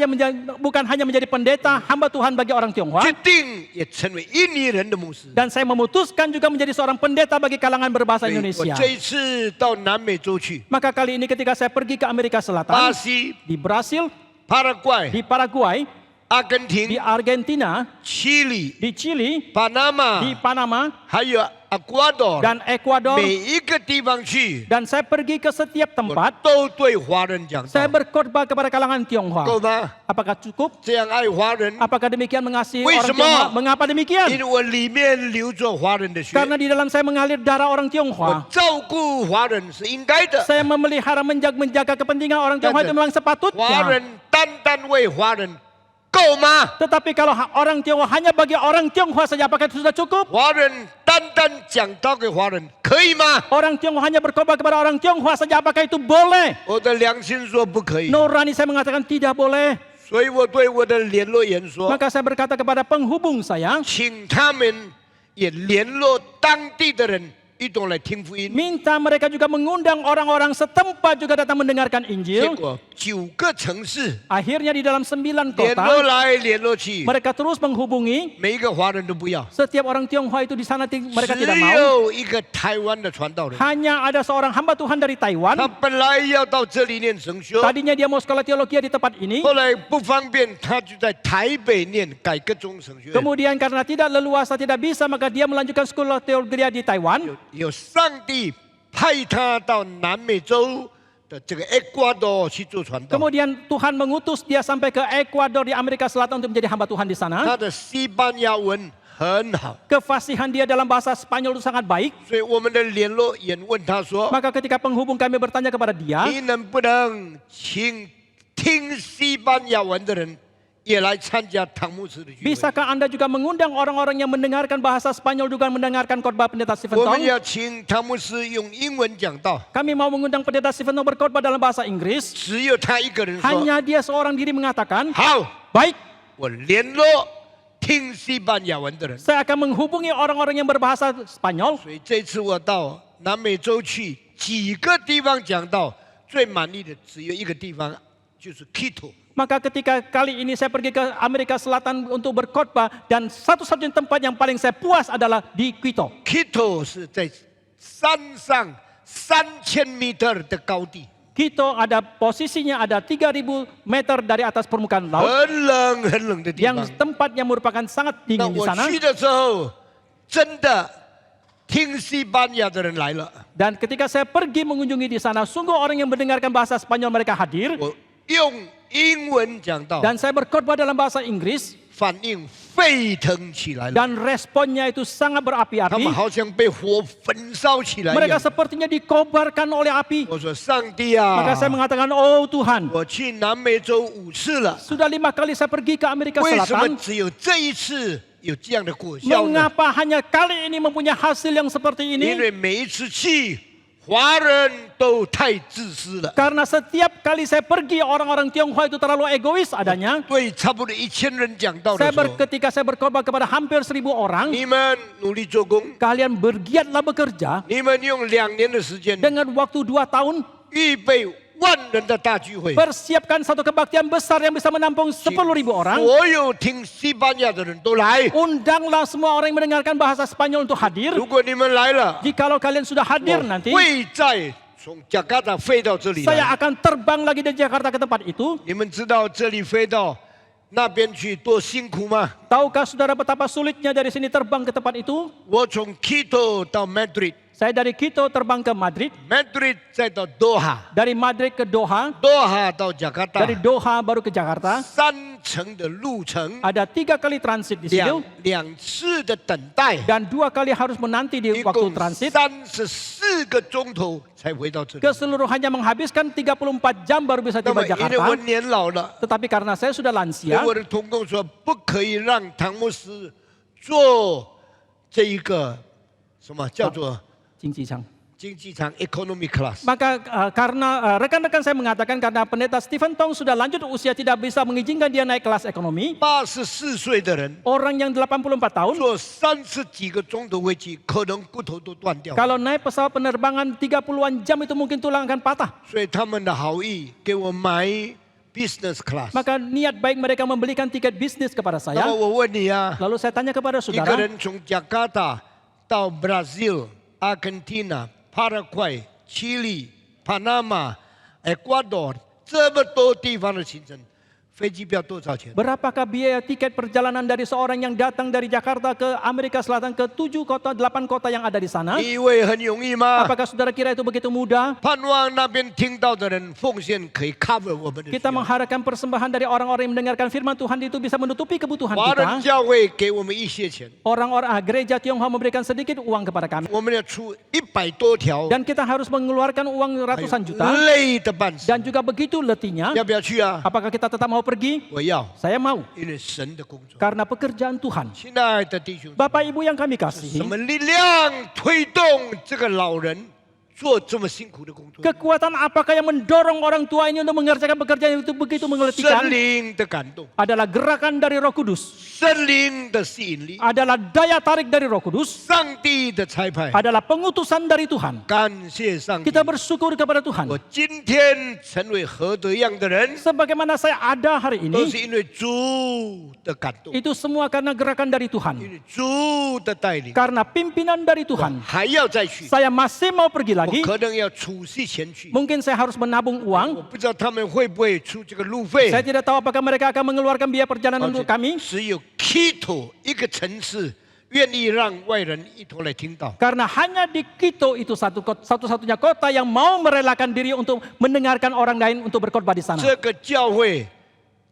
hanya menjadi pendeta hamba Tuhan bagi orang Tionghoa, 决定也成为印尼人的牧师。 dan saya memutuskan juga menjadi seorang pendeta bagi kalangan berbahasa 所以我 Indonesia. 这一次到南美洲去， Maka kali ini ketika saya pergi ke Amerika 巴 Selatan, 西、 di Brasil, 巴拉圭、 di Paraguay, 阿根 di 廷、 Argentina, 智利、 di Chili, 巴拿 di 马， Panama, 还有厄瓜多， dan Ekuador, 每一个地方去， dan saya pergi ke setiap 我 tempat. 都对华人讲 Saya 道， berkhotbah kepada kalangan 够 Tionghoa. 吗？ Apakah cukup? 这样爱华人， Apakah demikian mengasihi Wih, orang semua. Tionghoa? Mengapa 因 demikian? 为我里面流着华人的血， Karena di dalam saya mengalir darah orang 我 Tionghoa. 照顾华人是应该的。 Saya memelihara menjaga kepentingan orang Tionghoa itu memang 华 sepatutnya. 人单单为华人够吗？ Tetapi kalau orang Tionghoa hanya bagi orang Tionghoa saja, apakah itu sudah cukup? 华人单单讲道给华人可以吗？ Orang Tionghoa hanya berkhotbah kepada orang Tionghoa saja, apakah itu boleh? 我的良心说不可以， Nurani saya mengatakan tidak boleh. 所以我对我的联络员说， Maka saya berkata kepada penghubung saya, 请他们也联络当地的人，一同来听福音。 minta mereka juga mengundang orang-orang setempat juga datang mendengarkan 结 Injil. 果9个城市 Akhirnya di dalam 9联 kota, 络来联络去， mereka terus menghubungi. 每一个华人都不要， Setiap orang Tionghoa itu di sana mereka 只 tidak mau. 有一个台湾的传道人， Hanya ada seorang hamba Tuhan dari 他 Taiwan. 本来要到这里念神学， Tadinya dia mau sekolah teologi di tempat ini. 后来不方便，他就在台北念改革中神学院。 Kemudian karena tidak leluasa, tidak bisa, maka dia melanjutkan sekolah teologi di Taiwan. 有上帝派他到南美洲的这个厄瓜多去做传道。 Kemudian Tuhan mengutus dia sampai ke Ekuador di Amerika Selatan untuk menjadi hamba Tuhan di sana. 他的西班牙文很好， Kefasihan dia dalam bahasa Spanyol itu sangat baik. 所以我们的联络员问他说 Maka ketika penghubung kami bertanya kepada：“ dia, 你能不能请听西班牙文的人也来参加唐牧师的聚会？ bisakah Anda juga mengundang orang-orang yang mendengarkan bahasa Spanyol juga mendengarkan khotbah pendeta Stephen 我们 Tong? 要请唐牧师用英文讲道， Kami mau mengundang pendeta Stephen Tong berkhotbah dalam bahasa Inggris. 只有他一个人说 Hanya dia seorang diri mengatakan, 好， baik, 我联络听西班牙文的人。 saya akan menghubungi orang-orang yang berbahasa Spanyol. 所以这次我到南美洲去，几个地方讲到最满意的只有一个地方，就是 Quito。 Maka ketika kali ini saya pergi ke Amerika Selatan untuk berkhotbah dan satu-satunya tempat yang paling saya puas adalah di Quito. Quito 是在山上3000米的高地， Quito ada posisinya ada 3.000 meter dari atas permukaan laut 很冷的地 yang 方。 tempatnya merupakan sangat 那 dingin di 我 sana. 去的时候，真的听西班牙的人来了， Dan ketika saya pergi mengunjungi di sana, sungguh orang yang mendengarkan bahasa Spanyol mereka hadir. 我用英文讲到， Dan saya berkhotbah dalam bahasa Inggris 反应沸腾起来了， dan responnya itu sangat 他们 berapi-api. 好像被火焚烧起来一 Mereka 样。 sepertinya dikobarkan oleh api. 我说：“上帝啊 Maka saya mengatakan, oh Tuhan, 我去南美洲5次了， sudah 5 kali saya pergi ke Amerika 为什么 Selatan. 只有这一次有这样的果效呢？ Mengapa hanya kali ini mempunyai hasil yang seperti 因 ini? 为每一次去，华人都太自私了。 Karena setiap kali saya pergi, orang-orang Tionghoa itu terlalu egois adanya. 对差不多1000人讲道的 Saya 时候， ketika saya berkhotbah kepada hampir 1.000 orang, 你们努力做工， kalian bergiatlah bekerja 你们用2年的时间 dengan waktu 2 tahun, 预备万人的大聚会， persiapkan satu kebaktian besar yang bisa menampung 10.000 orang. 所有听西班牙的人都来。 Undanglah semua orang yang mendengarkan bahasa Spanyol untuk hadir. 如果你们来了， Jikalau kalian sudah hadir 我 nanti, 会再从加卡达飞到这里 saya 来。 akan terbang lagi dari Jakarta ke tempat itu. 你们知道这里飞到那边去多辛苦吗？ Tahukah saudara betapa sulitnya dari sini terbang ke tempat itu? 我从 Quito 到 Madrid， Saya dari Quito terbang ke Madrid, Madrid 再到多哈， dari Madrid ke Doha, 多哈到加卡达 dari，Doha baru ke Jakarta. 3程的路程， Ada 3 kali transit di situ 两次的等待， dan 2 kali harus menanti di 一 waktu 共 transit. 34个钟头才回到这里。 Keseluruhannya menghabiskan 34 jam baru bisa 那 tiba 么因为我 Jakarta. 年老了， Tetapi karena saya sudah 所以 lansia, 我的同工说不可以让唐牧师做这一个什么叫做 Cincicang. 经济舱 economy class。 Maka karena rekan-rekan saya mengatakan karena pendeta Stephen Tong sudah lanjut usia tidak bisa mengizinkan dia naik kelas ekonomi. 84岁的人 Orang yang 84 tahun 坐30几个钟头飞机，可能骨头都断掉。 kalau naik pesawat penerbangan 30-an jam itu mungkin tulang akan patah. 所以他们的好意给我买 business class。 Maka niat baik mereka membelikan tiket bisnis kepada 那 saya. 么我问你啊， Lalu saya tanya kepada 一个 saudara, 人从加卡达到 Brazil、阿根廷、巴拉圭、智利、巴拿马、Ecuador 这么多地方的行程，飞机票多少钱？ berapakah biaya tiket perjalanan dari seorang yang datang dari Jakarta ke Amerika Selatan ke 7 kota, 8 kota yang ada di sana? 你以为很容易吗？ Apakah saudara kira itu begitu mudah? 盼望那边听到的人奉献可以 cover 我们的需 Kita 要。 mengharapkan persembahan dari orang-orang yang mendengarkan firman Tuhan itu bisa menutupi kebutuhan 华人 kita. 教会给我们一些钱， Orang-orang gereja Tionghoa memberikan sedikit uang kepada kami. 我们要出100多条， Dan kita harus mengeluarkan uang ratusan juta. 累的半死。 Dan juga begitu letihnya. 要不要去啊？ Apakah kita tetap mau pergi? 我要， Saya mau. 因为神的工作。 Karena pekerjaan Tuhan. 亲爱的弟兄， Bapak Ibu yang kami 什 kasihi. 么力量推动这个老人做这么辛苦的工作？ Kekuatan apakah yang mendorong orang tua ini untuk mengerjakan pekerjaan itu begitu 圣 mengeletihkan? 灵的感动， Adalah gerakan dari Roh Kudus. 圣灵的吸引力， Adalah daya tarik dari Roh Kudus. 上帝的差派。 Adalah pengutusan dari Tuhan. 感谢上帝 Kita，bersyukur kepada Tuhan. 我今天成为何德样的人， Sebagaimana saya ada hari 都 ini, 是因为主的感动， itu semua karena gerakan dari 因 Tuhan. 为主的带领。 Karena pimpinan dari 我 Tuhan. 还要再去， Saya masih mau pergi 我 lagi. 可能要储蓄钱去。 Mungkin saya harus menabung 我 uang. 不知道他们会不会出这个路费。 Saya tidak tahu apakah mereka akan mengeluarkan biaya perjalanan 而且 untuk kami. 只有 Quito 一个城市愿意让外人一同来听到。 Karena hanya di Quito itu satu-satunya kota yang mau merelakan diri untuk mendengarkan orang lain untuk berkhotbah di sana. 这个教会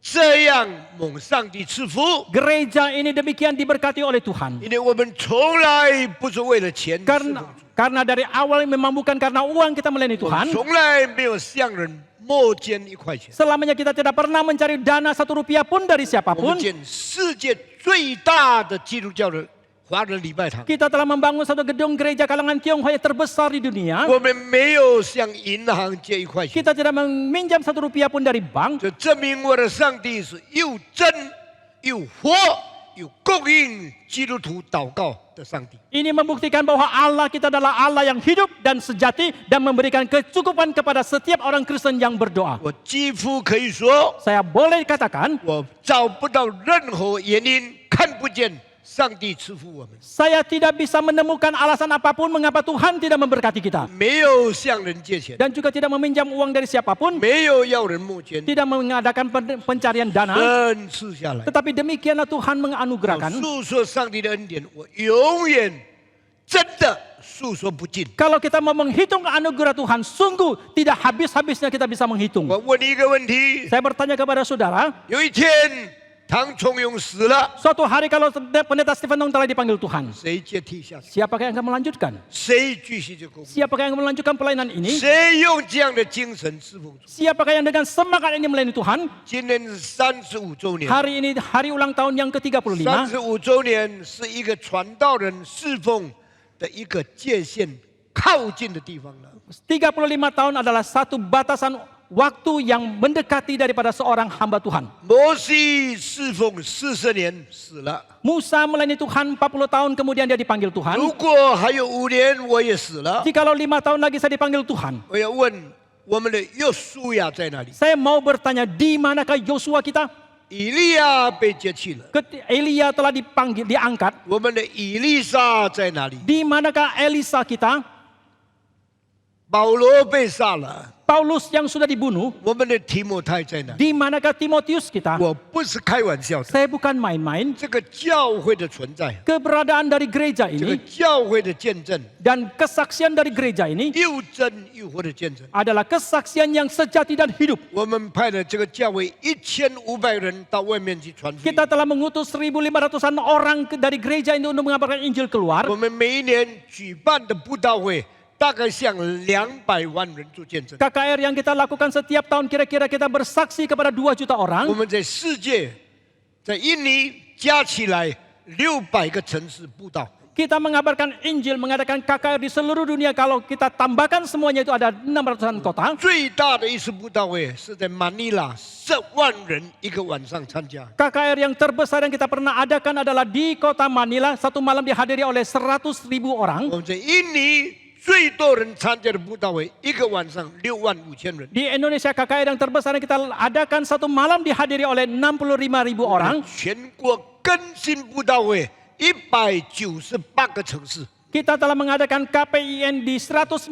这样蒙上帝赐福， Gereja ini demikian diberkati oleh Tuhan. 因为我们从来不是为了钱， Karena dari awal memang bukan karena uang kita melayani 我 Tuhan. 们从来没有向人募捐一块钱。 Selamanya kita tidak pernah mencari dana 1 rupiah pun dari 我们 siapapun. 建世界最大的基督教的华人礼拜堂， Kita telah membangun satu gedung gereja kalangan Tionghoa yang terbesar di dunia. 我们没有向银行借一块钱， Kita tidak meminjam 1 rupiah pun dari bank. 这证明我的上帝是又真又活又供应基督徒祷告的上帝。 Ini membuktikan bahwa Allah kita adalah Allah yang hidup dan sejati dan memberikan kecukupan kepada setiap orang Kristen yang berdoa. 我几乎可以说， Saya boleh katakan, 我找不到任何原因看不见上帝赐福我们， saya tidak bisa menemukan alasan apapun mengapa Tuhan tidak memberkati kita. 没有向人借钱， Dan juga tidak meminjam uang dari siapapun, 没有要人募捐， tidak mengadakan pencarian dana. 恩赐下来。 Tetapi demikianlah Tuhan menganugerahkan. 诉说上帝的恩典，我永远真的诉说不尽。 Kalau kita mau menghitung anugerah Tuhan, sungguh tidak habis-habisnya kita bisa menghitung. 我问你一个问题： Saya bertanya kepada saudara, 有一天唐崇永死了， suatu hari kalau pendeta Stephen Tong telah dipanggil Tuhan, 谁接替下去？ siapakah yang akan melanjutkan? 谁继续这个工作？ Siapakah yang melanjutkan pelayanan ini? 谁用这样的精神侍奉主？ Siapakah yang dengan semangat ini melayani Tuhan? 今年是35周年， Hari ini hari ulang tahun yang ke-35. 35周年是一个传道人侍奉的一个界限靠近的地方了。 35 tahun adalah satu batasan waktu yang mendekati daripada seorang hamba Tuhan. 摩西侍奉40年死了， Musa melayani Tuhan 40 tahun kemudian dia dipanggil Tuhan. 如果还有5年我也死了， Jikalau 5 tahun lagi saya dipanggil Tuhan, 我要问我们的约书亚在哪里？ saya mau bertanya di manakah Yosua kita? 以利亚被接去了， Elia telah diangkat. 我们的以利沙在哪里？ Di manakah Elisa kita? 保罗被杀了， Paulus yang sudah dibunuh. 我们的提摩太在哪里？ Di manakah Timotius kita? 我不是开玩笑的， Saya bukan main-main. 这个教会的存在， Keberadaan dari gereja 这个 ini 教会的见证， dan kesaksian dari gereja ini 又真又活的见证。 adalah kesaksian yang sejati dan hidup. 我们派了这个教会1500人到外面去传福音。 Kita telah mengutus 1.500-an orang dari gereja ini untuk mengabarkan Injil keluar. 我们每一年举办的布道会，大概向200万人做见证。 KKR yang kita lakukan setiap tahun kira-kira kita bersaksi kepada 2 juta 我 orang. 们在世界，在印尼加起来600个城市布道。 Kita mengabarkan Injil, mengadakan KKR di seluruh dunia. Kalau kita tambahkan semuanya itu ada 600-an kota. 最大的一次布道会是在马尼拉，10万人一个晚上参加。 KKR yang terbesar yang kita pernah adakan adalah di kota Manila. Satu malam dihadiri oleh 100.000 orang. 我们在印尼最多人参加的布道会，一个晚上65000人。 Di Indonesia KKR yang terbesar yang kita adakan satu malam dihadiri oleh 65.000 orang. 全国更新布道会198个城市。 Kita telah mengadakan KPIN di 198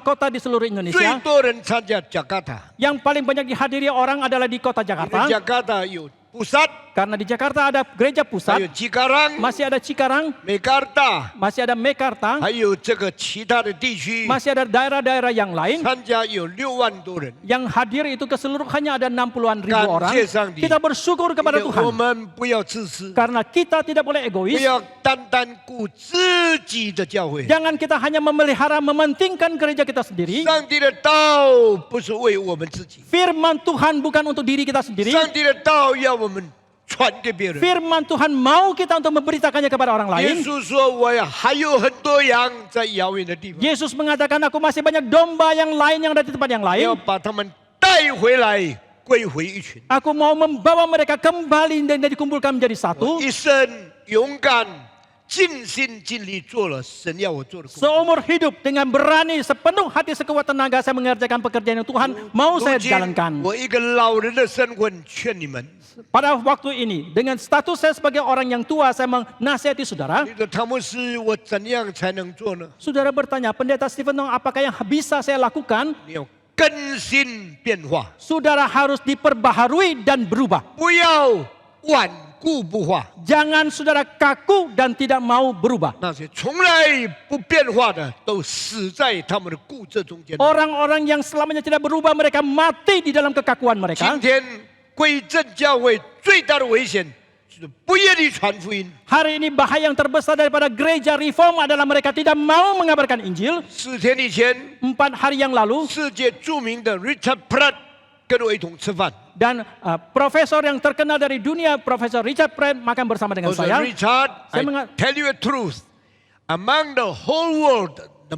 kota di seluruh 最 Indonesia. 多人参加雅加达， Yang paling banyak dihadiri orang adalah di kota 雅 Jakarta. 加达有pusat， Karena di Jakarta ada gereja 还有 pusat, Cikarang、 masih ada Cikarang, Mekarta， masih ada Mekarta, 还有这个其他的地区， masih ada daerah-daerah yang lain. 参加有6万多人。 Yang hadir itu keseluruhannya ada 60-an ribu Kan orang. Sandi. Kita bersyukur kepada 我 Tuhan. 们不要自私， Karena kita tidak boleh 不 egois. 要单单顾自己的教会。 Jangan kita hanya memelihara, mementingkan gereja kita sendiri. 上帝的道不是为我们自己， Firman Tuhan bukan untuk diri kita sendiri. 上帝的道要我们传给别人。 Firman Tuhan mau kita untuk memberitakannya kepada orang 耶 lain. 稣说：“我还有很多羊在遥远的地方， Yesus mengatakan, aku masih banyak domba yang lain yang ada di tempat yang 要 lain. 把他们带回来，归回一群。 Aku mau membawa mereka kembali dan dikumpulkan menjadi satu. 一生勇敢、尽心尽力做了神要我做的工作。 Seumur hidup dengan berani sepenuh hati sekuat tenaga saya mengerjakan pekerjaan yang Tuhan mau 如 saya 今 jalankan. 我一个老人的身份劝你们， Pada waktu ini, dengan status saya sebagai orang yang tua, saya menasihati saudara. 你的汤姆斯，我怎样才能做呢？ Saudara bertanya, Pendeta Stephen Tong, apakah yang bisa saya lakukan? 你要更新变化， Saudara harus diperbaharui dan berubah. 不要晚固不化。 Jangan saudara kaku dan tidak mau berubah. 那些从来不变化的，都死在他们的固执中间。 Orang-orang yang selamanya tidak berubah, mereka mati di dalam kekakuan 今 mereka. 天归正教会最大的危险就是不愿意传福音。 Hari ini bahaya yang terbesar daripada gereja reform adalah mereka tidak mau mengabarkan Injil. 4天以前， 4 hari yang lalu, 世界著名的 Richard Pratt 跟我一同吃饭。 dan profesor yang terkenal dari dunia, Profesor Richard Pratt, makan bersama dengan 我说 saya. Richard, Saya I menga- tell you the truth. Among the whole world, the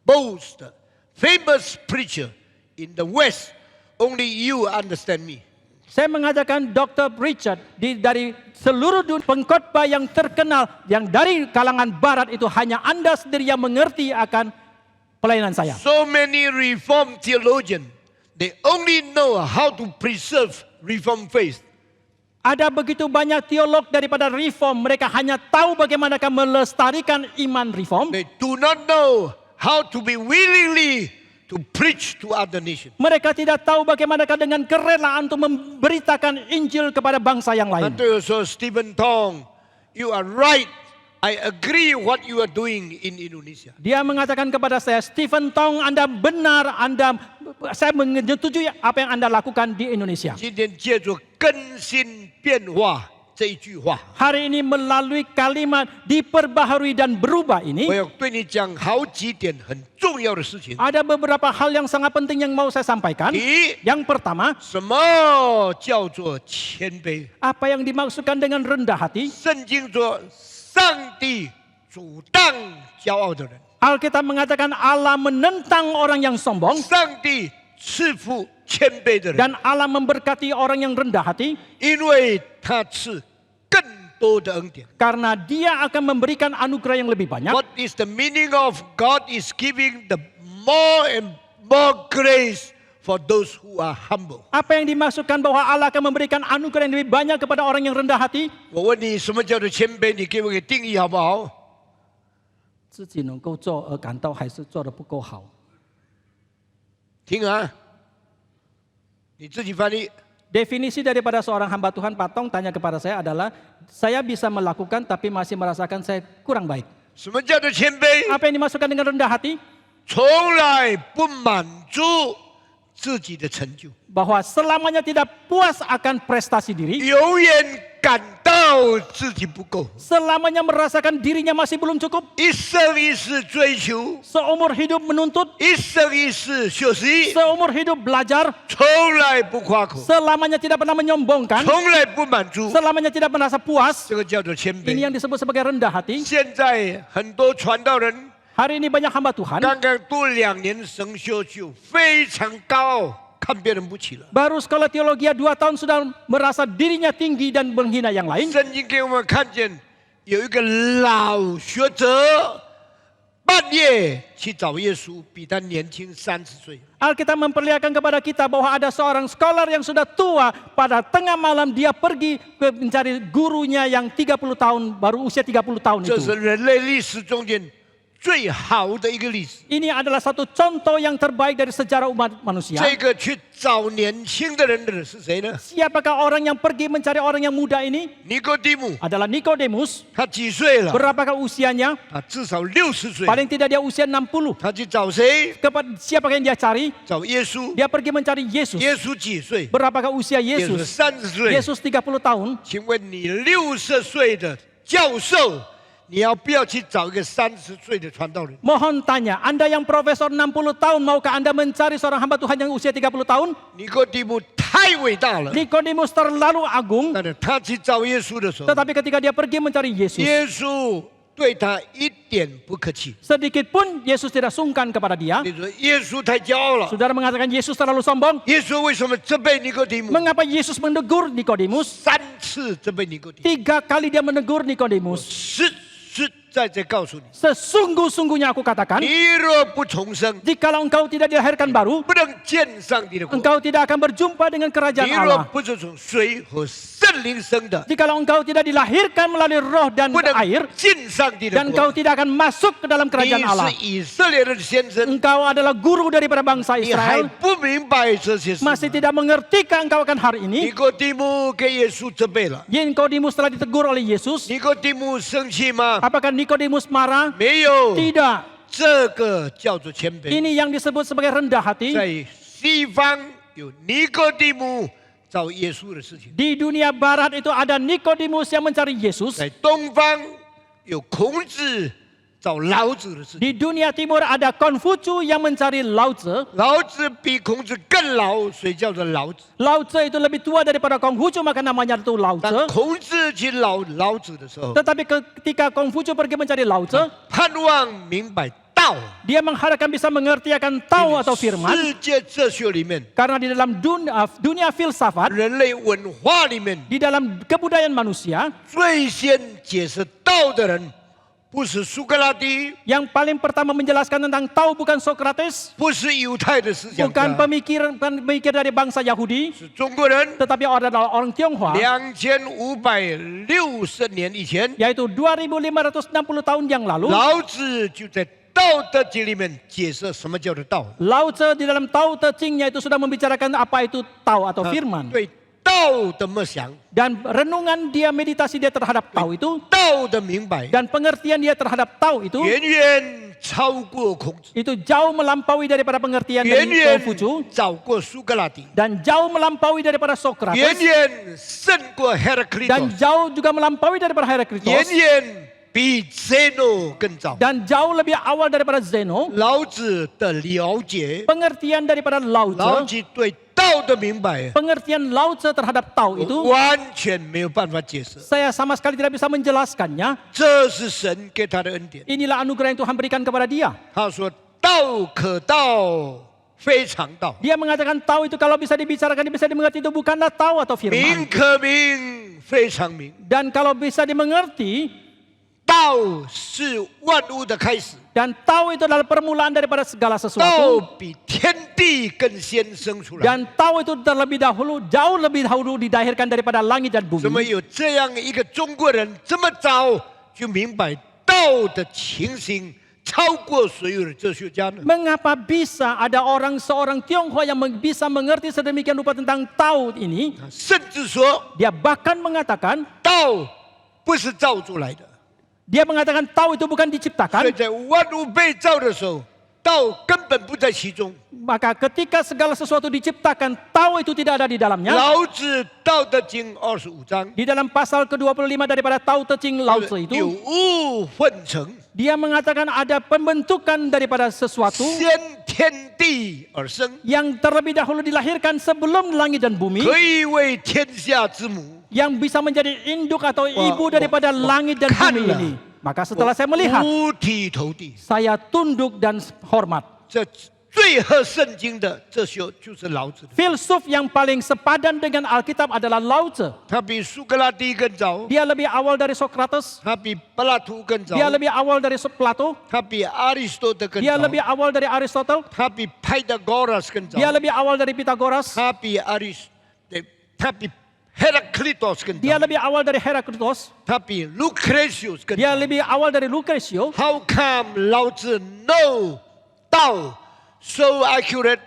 most famous preacher in the West, only you understand me. Saya mengatakan Dr. Richard dari seluruh dunia pengkhotbah yang terkenal yang dari kalangan barat itu hanya Anda sendiri yang mengerti akan pelayanan saya. So many Reformed theologians, they only know how to preserve Reformed faith. Ada begitu banyak teolog daripada reform, mereka hanya tahu bagaimana melestarikan iman reform. They do not know how to be willingly to preach to other nations. Mereka tidak tahu bagaimana dengan kerelaan untuk memberitakan Injil kepada bangsa yang lain. 他对我说 Stephen Tong, you are right. I agree what you are doing in Indonesia. Dia mengatakan kepada saya, Stephen Tong, Anda benar, saya menyetujui apa yang Anda lakukan di Indonesia. 今天借着更新变化这一句话， Hari ini melalui kalimat diperbaharui dan berubah 我 ini, 要对你讲好几点很重要的事情。 ada beberapa hal yang sangat penting yang mau saya sampaikan. 第一， Yang pertama, 什么叫做谦卑？ apa yang dimaksudkan dengan rendah hati? 圣经说，上帝阻挡骄傲的人， Alkitab mengatakan Allah menentang orang yang sombong 上帝赐福谦卑的人， dan Allah memberkati orang yang rendah hati 因为他赐更多的恩典。 karena Dia akan memberikan anugerah yang lebih banyak. What is the meaning of God is giving the more and more grace for those who are humble? Apa yang dimaksudkan bahwa Allah akan memberikan anugerah yang lebih banyak kepada orang yang rendah hati? 我问你，什么叫做谦卑？你给我个定义好不好？自己能够做而感到还是做得不够好。听啊，你自己翻译。 Definisi daripada seorang hamba Tuhan Patong tanya kepada saya adalah, saya bisa melakukan tapi masih merasakan saya kurang baik. 什么叫做谦卑？ Apa yang dimaksudkan dengan rendah hati? 从来不满足自己的成就， Bahwa selamanya tidak puas akan prestasi diri, 永远感到自己不够， selamanya merasakan dirinya masih belum cukup, 一生一世追求， seumur hidup menuntut, 一生一世学习， seumur hidup belajar, 从来不夸口， selamanya tidak pernah menyombongkan, 从来不满足， selamanya tidak merasa puas. 这个叫做谦 Ini 卑。 yang disebut sebagai rendah hati. 现在很多传道人 Hari ini banyak hamba Tuhan 刚刚读2年神修就非常高傲，看别人不起了。 baru sekolah teologi 2 tahun sudah merasa dirinya tinggi dan menghina yang lain. 圣经给我们看见有一个老学者半夜去找耶稣，比他年轻30岁。 Alkitab memperlihatkan kepada kita bahwa ada seorang scholar yang sudah tua, pada tengah malam dia pergi mencari gurunya yang 30 tahun, baru usia 30 tahun 这是 itu. 人类历史中间最好的一个历史。 Ini adalah satu contoh yang terbaik dari sejarah umat manusia. 这个去找年轻的人的是谁呢？ Siapakah orang yang pergi mencari orang yang muda ini? 尼哥底母， Adalah Nikodemus. 他几岁了？ Berapakah usianya? 他至少60岁。 Paling tidak dia usia 60. 他去找谁？ Siapakah yang dia cari? 找耶稣。 Dia pergi mencari Yesus. 耶稣几岁？ Berapakah usia 耶稣 Yesus? 30岁。 Yesus 30 tahun. 请问你60岁的教授，你要不要去找一个30岁的传道人？ Mohon tanya, Anda yang profesor 60 tahun, maukah Anda mencari seorang hamba Tuhan yang usia 30 tahun? 尼哥底母太伟大了。 Nikodemus terlalu agung, 但是他去找耶稣的时候， tetapi ketika dia pergi mencari Yesus, 耶稣对他一点不客气。 sedikit pun Yesus tidak sungkan kepada dia. 你说耶稣太骄傲了， Saudara mengatakan Yesus terlalu sombong. 耶稣为什么责备尼哥底母Mengapa Yesus menegur Nikodemus? ？3次责备尼哥底母， 3 kali dia menegur Nikodemus. 是在这告诉你， Sesungguh-sungguhnya aku katakan, 你若不重生， jikalau engkau tidak dilahirkan baru, 不能见上帝的国。 engkau tidak akan berjumpa dengan 你 kerajaan 若 Allah. 不是从水和圣灵生的， Jikalau engkau tidak dilahirkan melalui roh dan 不能 air, 进上帝的 dan 国 engkau。tidak akan masuk ke dalam 你 kerajaan Allah. 是以色列人的先生， Engkau adalah guru daripada bangsa 你还 Israel. 不明白这些事吗？ Masih tidak mengertikah engkau akan hari 尼 ini? 哥底母给耶稣责备了， Nikodemus telah ditegur oleh Yesus. 尼哥底母生气吗？ Apakah Nikodemus marah? 没有， Tidak. 这个叫做谦卑。 Ini yang disebut sebagai rendah hati. 在西方有尼哥底母找耶稣的事情， Di dunia barat itu ada Nikodemus yang mencari Yesus. 在东方有孔子找老子的事情。 Di dunia timur ada Konfucu yang mencari Lao Tzu. 老子比孔子更老，所以叫做老子。 Lao Tzu itu lebih tua daripada Konghucu, maka namanya itu Lao 当 Tzu. 孔子去老子的时候， Tetapi ketika Konghucu pergi mencari Lao Tzu, 盼望明白道。 dia mengharapkan bisa mengerti akan tahu atau firman. 世界哲学里面， Karena di dalam dunia filsafat, 人类文化里面， di dalam kebudayaan manusia, 最先解释道的人，不是苏格拉底， yang paling pertama menjelaskan tentang tahu bukan Socrates, 不是犹太的思想 bukan 家， pemikir dari bangsa Yahudi, 是中国人。 tetapi adalah orang Tionghoa, 2560年以前， yaitu 2560 tahun yang lalu. 老子就在《道德经》里面解释什么叫做道。 Lao Tzu di dalam Tao Te Ching-nya itu sudah membicarakan apa itu tahu atau firman. 对道的默想， Dan renungan dia, meditasi dia terhadap tahu itu, 道的明白， dan pengertian dia terhadap tahu itu, 远远超过孔子， itu jauh melampaui daripada pengertian 远 dari 远 Konghucu, 早过苏格拉底， dan jauh melampaui daripada 远 Socrates, 远胜过 Heraclitus， dan jauh juga melampaui daripada 远 Heraclitus, 远比 Zeno 更早。 dan jauh lebih awal daripada Zeno. 老子的了解， Pengertian daripada Lao 老 Tzu, 子对道的明白， pengertian Lao Tzu terhadap tahu itu, 完全没有办法解释。 saya sama sekali tidak bisa menjelaskannya. 这是神给他的恩典。 Inilah anugerah yang Tuhan berikan kepada dia. 他说：“道可道，非常道； Dia mengatakan tahu itu kalau bisa dibicarakan, bisa dimengerti itu bukanlah tahu atau 名 firman. 可名，非常名。 Dan kalau bisa dimengerti, 道是万物的开始， dan tahu itu adalah permulaan daripada segala 道 sesuatu. 比天地更先生出来。 Dan tahu itu terlebih dahulu, jauh lebih dahulu dilahirkan daripada langit dan 怎么 bumi. 有这样一个中国人这么早就明白道的情形，超过所有的哲学家呢？ Mengapa bisa ada seorang Tionghoa yang bisa mengerti sedemikian rupa tentang tahu ini? 甚至说， Dia bahkan mengatakan, 道不是造出来的。 dia mengatakan tahu itu bukan 所以 diciptakan. 在万物被造的时候，道根本不在其中。 Maka ketika segala sesuatu diciptakan, tahu itu tidak ada di dalamnya. 老子《道德经》25章， Di dalam pasal ke-25 daripada Tao Te Ching Lao Tzu 有 itu, 物混成， dia mengatakan ada pembentukan daripada sesuatu 先天地而生， yang terlebih dahulu dilahirkan sebelum langit dan bumi, 可以为天下之母。 yang bisa menjadi induk atau ibu daripada langit dan kan bumi lah. ini. Maka setelah saya melihat, 五体投地， saya tunduk dan hormat. 这最合圣经的哲学就是老子的， Filsuf yang paling sepadan dengan Alkitab adalah Lao Tzu. 他比苏格拉底更早， Dia lebih awal dari Socrates, 他比柏拉图更早， dia lebih awal dari Plato, 他比阿里士多德更 dia 早， lebih awal dari Aristotle, 他比派达哥拉斯更早， dia lebih awal dari Pythagoras, 他比他比 Heraclitus 更 dia 早， lebih awal dari Heraclitus, 他比 Lucretius 更 dia 早。 lebih awal dari Lucretio. How come 老子 know 道 so accurate,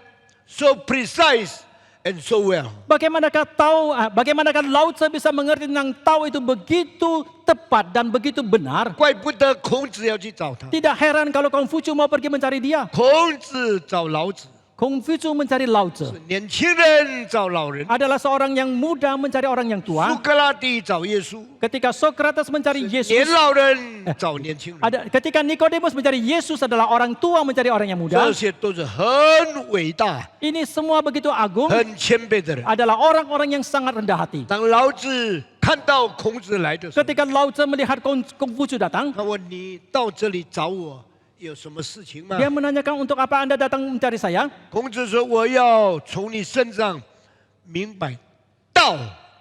so precise, and so well? Bagaimanakah Lao Tzu bisa mengerti tentang tahu itu begitu tepat dan begitu benar? 怪不得孔子要去找他。 Tidak heran kalau Konghucu mau pergi mencari dia. 孔子找老子， Konghucu mencari Lao Tzu. 年轻人找老人， Adalah seorang yang muda mencari orang yang 苏 tua. 格拉底找耶稣， Ketika Socrates mencari 年 Yesus, 老人找年轻人， ketika Nikodemus mencari Yesus adalah orang tua mencari orang yang muda. 这些都是很伟大、 Ini semua begitu agung, 很谦卑的人。 adalah orang-orang yang sangat rendah hati. 当老子看到孔子来的时候， Ketika Lao Tzu melihat Konghucu datang, 他问你到这里找我有什么事情吗？ dia menanyakan untuk apa Anda datang mencari saya? 孔子说：“我要从你身上明白道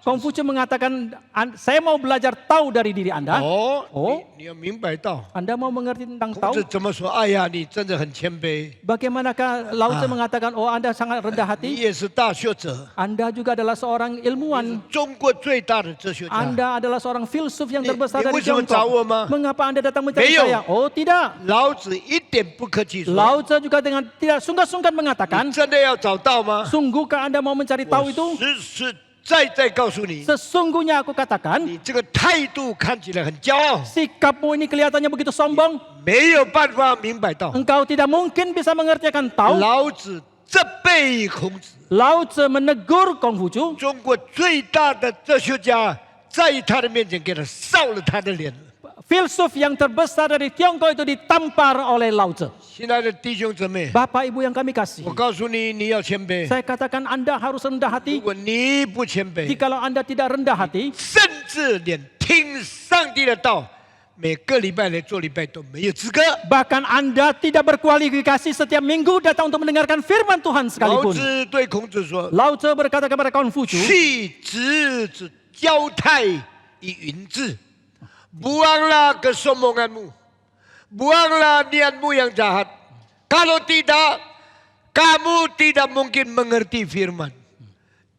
Konghucu mengatakan, saya mau belajar tahu dari diri Anda. 哦，你要明白到， Anda mau mengerti tentang 孔 tahu. 子怎么说？哎呀，你真的很谦卑， Bagaimanakah Lao Tzu mengatakan, oh Anda sangat rendah 你 hati. 也是大学者， Anda juga adalah seorang ilmuwan. 中国最大的哲学家。 Anda adalah seorang filsuf yang Ni- terbesar ni dari wisdom Tiongkok. tahu mah? Mengapa Anda datang mencari Meo. saya? Oh tidak. 老子一点不客气说， Lao Tzu juga dengan tidak sungkan-sungkan mengatakan, 你真的要找到吗？ sungguhkah Anda mau mencari tahu itu? 我实实在在告诉你， Sesungguhnya aku katakan, 你这个态度看起来很骄傲， sikapmu ini kelihatannya begitu sombong. 没有办法明白到。 Engkau tidak mungkin bisa mengerti akan tahu. 老子责备孔子， Lao Tzu menegur Konghucu. 中国最大的哲学家，在他的面前给他扫了他的脸。 Filsuf yang terbesar dari Tiongkok itu ditampar oleh Lao Tzu. 亲爱的弟兄姊妹， Bapak Ibu yang kami kasih, 我告诉你，你要谦卑。 saya katakan Anda harus rendah 如 hati. 果你不谦卑， Jikalau Anda tidak rendah hati, 甚至连听上帝的道，每个礼拜来做礼拜都没有资格。 bahkan Anda tidak berkualifikasi setiap minggu datang untuk mendengarkan firman Tuhan 老 sekalipun. 子对孔子说 Lao Tzu berkata kepada：“ Konghucu, 去子之交泰以云之buanglah kesombonganmu, buanglah niatmu yang jahat. Kalau tidak, kamu tidak mungkin mengerti firman.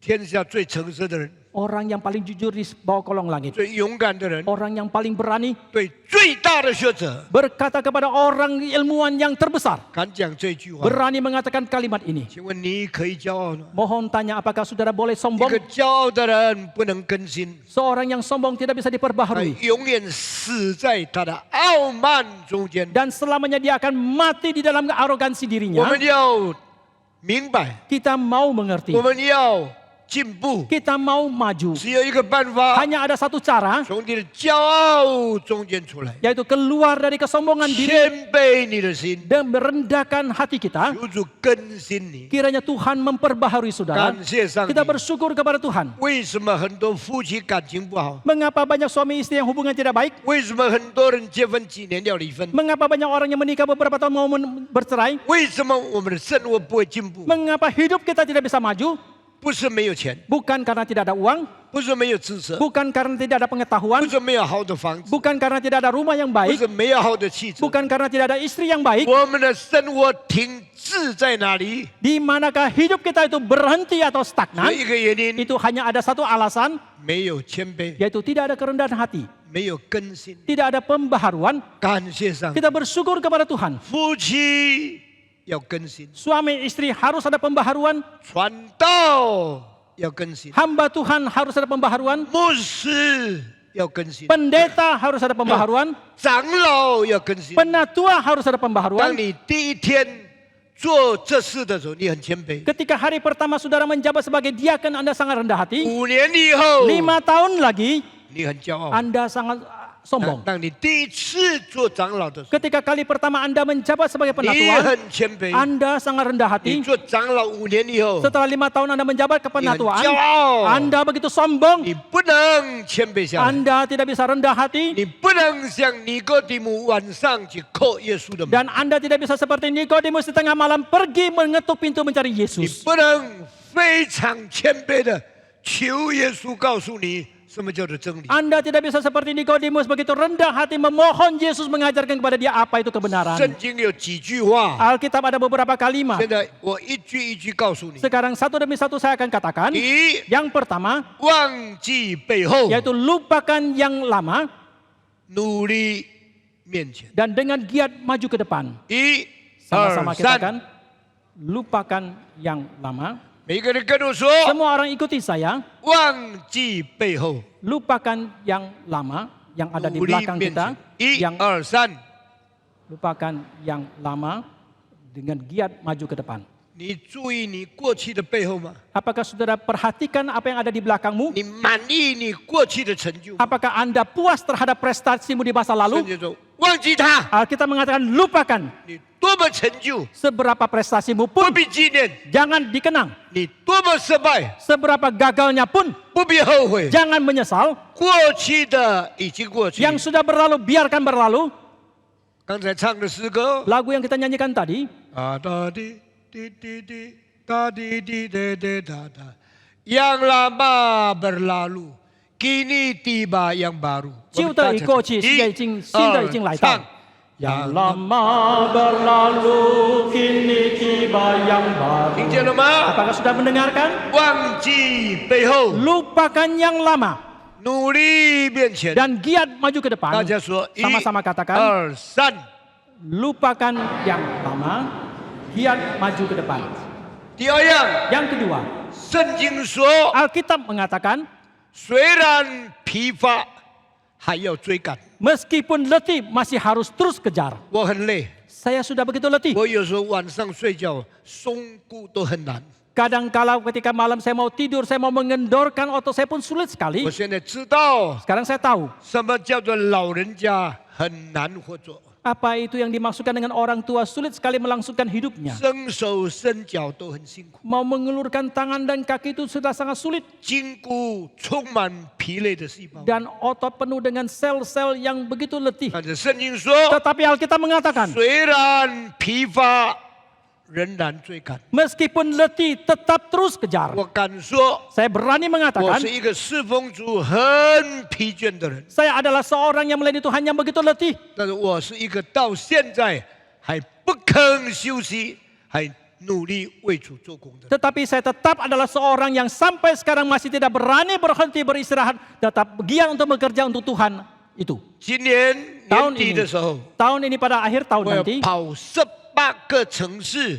天下最诚实的人， orang yang paling jujur di bawah kolong langit, 最勇敢的人， orang yang paling berani 对最大的学者 berkata kepada orang ilmuwan yang terbesar, 敢讲这句话。 berani mengatakan kalimat ini. 请问你可以骄傲吗？ Mohon tanya apakah saudara boleh 一 sombong? 个骄傲的人不能更新， Seorang yang sombong tidak bisa 他 diperbaharui. 永远死在他的傲慢中间。 Dan selamanya dia akan mati di dalam arogansi 我 dirinya. 们要明白， Kita mau mengerti. 我们要进步， Kita mau maju. 只有一个办法， Hanya ada satu cara, 从你的骄傲中间出来， yaitu keluar dari kesombongan diri 谦卑你的心， dan merendahkan hati kita. 求主更新你。 Kiranya Tuhan memperbaharui saudara. 感谢上帝 Kita。bersyukur kepada Tuhan. 为什么很多夫妻感情不好？ Mengapa banyak suami istri yang hubungan tidak baik? 为什么很多人结婚几年要离婚？ Mengapa banyak orang yang menikah beberapa tahun mau bercerai? 为什么我们的生活不会进步？ Mengapa hidup kita tidak bisa maju? 不是没有钱， Bukan karena tidak ada uang, 不是没有知识， bukan karena tidak ada 不 pengetahuan, 是没有好的房子， bukan karena tidak ada rumah yang 不 baik, 是没有好的汽车。 bukan karena tidak ada istri yang baik. 我们的生活停滞在哪里？ Di manakah hidup kita itu berhenti atau 有 stagnan? 一个原因， Itu hanya ada satu alasan, 没有谦卑， yaitu tidak ada kerendahan hati, 没有更新。 tidak ada pembaharuan. 感谢上帝， Kita bersyukur kepada Tuhan. 夫妻要更新， Suami istri harus ada pembaharuan, 传道要更新， hamba Tuhan harus ada pembaharuan, 牧师要更新， pendeta harus ada pembaharuan, 长老要更新。 penatua harus ada 当 pembaharuan. 你第一天做这事的时候，你很谦卑； Ketika hari pertama saudara menjabat sebagai diaken, Anda sangat rendah hati. 5年以后， 5 tahun lagi, 你很骄傲。 Anda sangat sombong. 当你第一次做长老的时候， Ketika kali pertama Anda menjabat sebagai 你 penatua, 很谦卑； Anda sangat rendah 你 hati. 做长老5年以后， Setelah 5 tahun Anda menjabat 你很 kepenatuan, 骄傲， Anda begitu sombong. 你不能谦卑下来， Anda tidak bisa rendah hati. 你不能像尼哥底母晚上去叩耶稣的门， Dan Anda tidak bisa seperti Nikodemus di tengah malam pergi mengetuk pintu mencari 你 Yesus. 不能非常谦卑的求耶稣告诉你什么叫做真理。 Anda tidak bisa seperti Nikodemus begitu rendah hati memohon Yesus mengajarkan kepada dia apa itu kebenaran. 圣经有几句话， Alkitab ada beberapa kalimat. 现在我一句一句告诉你。 Sekarang satu demi satu saya akan katakan. 第一， Yang pertama, 忘记背后， yaitu lupakan yang lama 努力面前。 dan dengan giat maju ke depan. 一、 Sama-sama 二、 katakan, 三， lupakan yang lama. 每个人跟我说， Semua orang ikuti saya, 忘记背后， lupakan yang lama yang ada di 努力 belakang 面 kita. 前。一、 Yang 二、三， lupakan yang lama dengan giat maju ke depan. 你注意你过去的背后吗？ Apakah saudara perhatikan apa yang ada di belakangmu? 你满意你过去的成就吗？ Apakah Anda puas terhadap prestasimu di masa 圣 lalu? 经说，忘记他， Alkitab mengatakan lupakan. 你多么成就， Seberapa prestasimu 不 pun 必纪念； jangan dikenang. 你多么失败， Seberapa gagalnya pun 不必后悔。 jangan menyesal. 过去的已经过去。 Yang sudah berlalu biarkan berlalu. 刚才唱的诗歌， Lagu yang kita nyanyikan tadi, 啊哒滴滴滴滴，哒滴滴滴滴哒哒， yang lama berlalu, kini tiba yang baru. 旧的已过去，现在新的已经来到。Yang lama berlalu, kini tiba yang baru. 听见了吗？ Apakah sudah mendengarkan? 忘记背后， Lupakan yang lama 努力面前。 dan giat maju ke 大 depan. 家说，一、 Sama-sama katakan, 二、三。 lupakan yang lama, giat maju ke depan. 第二样， Yang kedua, 圣经说， Alkitab mengatakan, 虽然疲乏，还要追赶。 meskipun letih masih harus terus kejar. 我很累， Saya sudah begitu letih. 我有时候晚上睡觉松骨都很难。 Kadang-kala ketika malam saya mau tidur, saya mau mengendorkan otot saya pun sulit sekali. 我现在知道 Sekarang saya tahu 什么叫做老人家很难活着， apa itu yang dimaksudkan dengan orang tua sulit sekali melangsungkan hidupnya. 伸手伸脚都很辛苦， Mau mengulurkan tangan dan kaki itu sudah sangat sulit. 筋骨充满疲累的细胞。 Dan otot penuh dengan sel-sel yang begitu letih. 但是圣经说， Tetapi Alkitab mengatakan, 虽然疲乏，仍然追赶。 meskipun letih tetap terus kejar. 我敢说， Saya berani 我 mengatakan, 是一个侍奉主很疲倦的人， saya adalah seorang yang melayani Tuhan yang begitu letih. 但是我是一个到现在还不肯休息，还努力为主做工的人。 Tetapi saya tetap adalah seorang yang sampai sekarang masih tidak berani berhenti beristirahat. Tetap giat untuk bekerja untuk Tuhan itu. 今年 tahun 年底 ini, 的时候， tahun ini pada akhir tahun 我要 nanti, 跑18个城市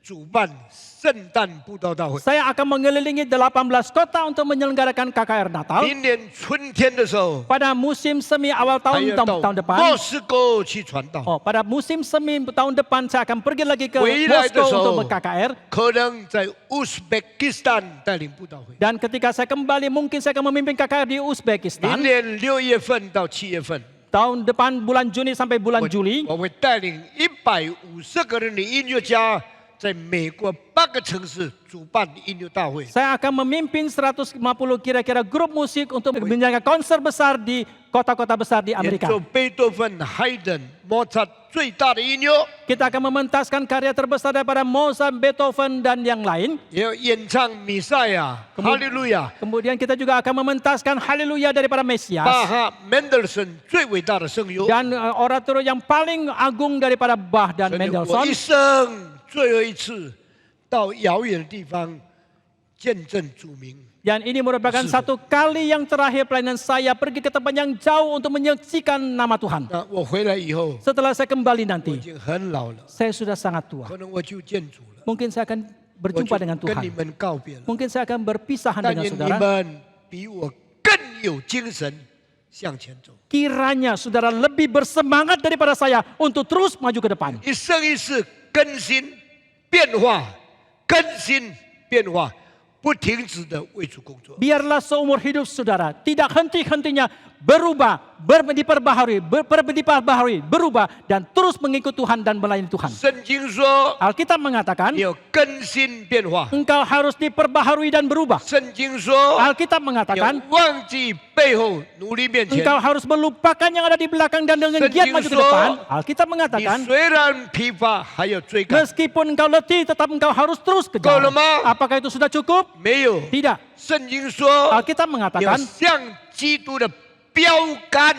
主办圣诞布道大会。 saya akan mengelilingi 18 kota untuk menyelenggarakan KKR Natal. 明年春天的时候， Pada musim semi awal 还 tahun 要到 tahun depan. 莫斯科去传道。 Oh, pada musim semi tahun depan saya akan pergi lagi ke 回来的时 Moskow 候 untuk ber-KKR. 可能在乌兹别克斯坦带领布道会。 Dan ketika saya kembali mungkin saya akan memimpin KKR di 明 Uzbekistan. 年6月份到7月份， Tahun depan bulan Juni sampai bulan 我 Juli. 我会带领150个人的音乐家，在美国8个城市主办音乐大会。 Saya akan memimpin 150 kira-kira grup musik untuk menjalankan konser besar di kota-kota besar di 演 Amerika. 奏贝多芬、Haydn、莫扎特最大的音乐， Kita akan mementaskan karya terbesar daripada Mozart, Beethoven, dan yang lain. 也要演唱弥赛亚、哈利路亚、 Kemudian kita juga akan mementaskan Haleluya daripada 巴 Mesias. 哈、Mendelssohn最伟大的圣咏。 Dan orator yang paling agung daripada Bach dan 真的我 Mendelssohn. 一生最后一次到遥远的地方见证主名。 Dan ini merupakan satu kali yang terakhir pelayanan saya pergi ke tempat yang jauh untuk menyaksikan nama Tuhan. 那我回来以后， Setelah saya kembali 我已 nanti, 经很老了， saya sudah sangat tua. 可能我就见主了， Mungkin saya akan 我 berjumpa 就 dengan 跟你 Tuhan. 们告别了。 Mungkin saya akan berpisahan 但 dengan 愿你 saudara. 们比我更有精神向前走。 Kiranya saudara lebih bersemangat daripada saya untuk terus maju ke depan. 一生一世更新变化，更新变化，不停止的为主工作。 Biarlah seumur hidup saudara tidak henti-hentinya berubah, diperbaharui, berubah dan terus mengikut Tuhan dan melayani Tuhan. 圣经说， Alkitab mengatakan 你要更新变化。 engkau harus diperbaharui dan berubah. 圣经说， Alkitab 你要 mengatakan 忘记背后，努力面前。 engkau harus melupakan yang ada di belakang dan dengan giat maju ke depan. Alkitab 你 mengatakan 虽然疲乏，还要追赶。 meskipun engkau letih tetap engkau harus terus kejar. Golema. Apakah itu sudah cukup? 没有， Tidak. 圣经说， Alkitab 你要 mengatakan 向基督的标杆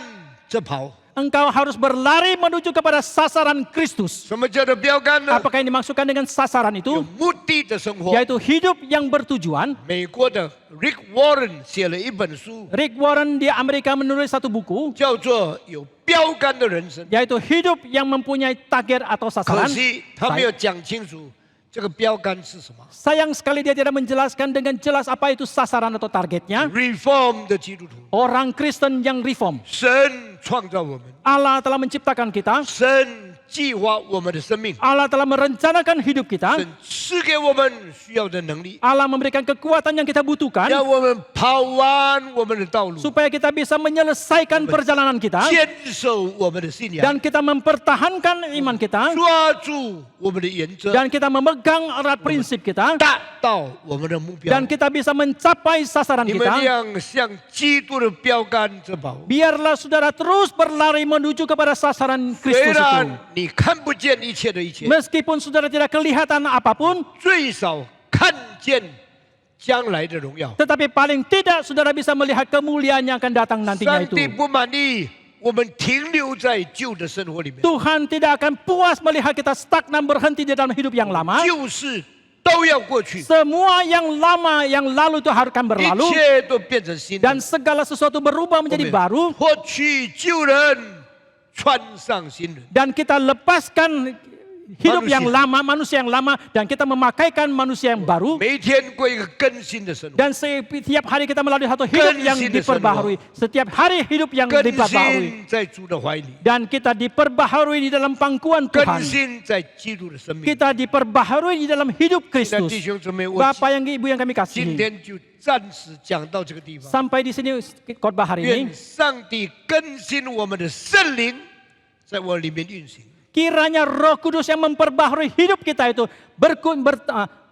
着跑。 engkau harus berlari menuju kepada sasaran Kristus. 什么叫做标杆呢？ Apakah yang dimaksudkan dengan sasaran 有 itu? 目的的生活。 Yaitu hidup yang bertujuan. 美国的 Rick Warren 写了一本书， Rick Warren di Amerika menulis satu buku, 叫做《有标杆的人生》。 yaitu hidup yang mempunyai target atau 可 sasaran. 惜他没有讲清楚这个标杆是什么。 Sayang sekali dia tidak menjelaskan dengan jelas apa itu sasaran atau targetnya. Reform 的基督徒， Orang Kristen yang reform. 神创造我们， Allah telah menciptakan kita. 神计划我们的生命， Allah telah merencanakan hidup kita. 神赐给我们需要的能力， Allah memberikan kekuatan yang kita butuhkan 让我们跑完我们的道路， supaya kita bisa menyelesaikan perjalanan kita 坚守我们的信仰， dan kita mempertahankan iman kita 抓住我们的原则， dan kita memegang erat prinsip kita 达到我们的目标 dan。kita bisa mencapai sasaran 你们 kita. 要向基督的标杆着跑。 Biarlah saudara terus berlari menuju kepada sasaran 虽 Kristus 然 itu. 你看不见一切的一切， Meskipun saudara tidak kelihatan apapun, 最少看见将来的荣耀。 Tetapi paling tidak saudara bisa melihat kemuliaan yang akan datang nantinya 上 itu. 帝不满意我们停留在旧的生活里面， Tuhan tidak akan puas melihat kita stagnan berhenti di dalam hidup yang lama. 旧事都要过去， Semua yang lama yang lalu itu akan 一 berlalu. 切都变成新的。 Dan segala sesuatu berubah 我 menjadi 们 baru. 脱去旧人，穿上新人。 Dan kita lepaskan hidup yang lama, manusia yang lama. Dan kita memakaikan manusia yang baru. 每一天过一个更新的生活， Dan setiap hari kita melalui satu hidup yang diperbaharui. Setiap hari hidup yang 更 diperbaharui. 新在主的怀里， Dan kita diperbaharui di dalam pangkuan 更 Tuhan. 新在基督的生命。 Kita diperbaharui di dalam hidup 现在 Kristus. 弟兄姊妹，我 Bapak yang Ibu yang kami 今 kasihi. 天就暂时讲到这个地方。 Sampai di sini khotbah hari ini. 愿上帝更新我们的圣灵，在我里面运行。 Kiranya Roh Kudus yang memperbaharui hidup kita itu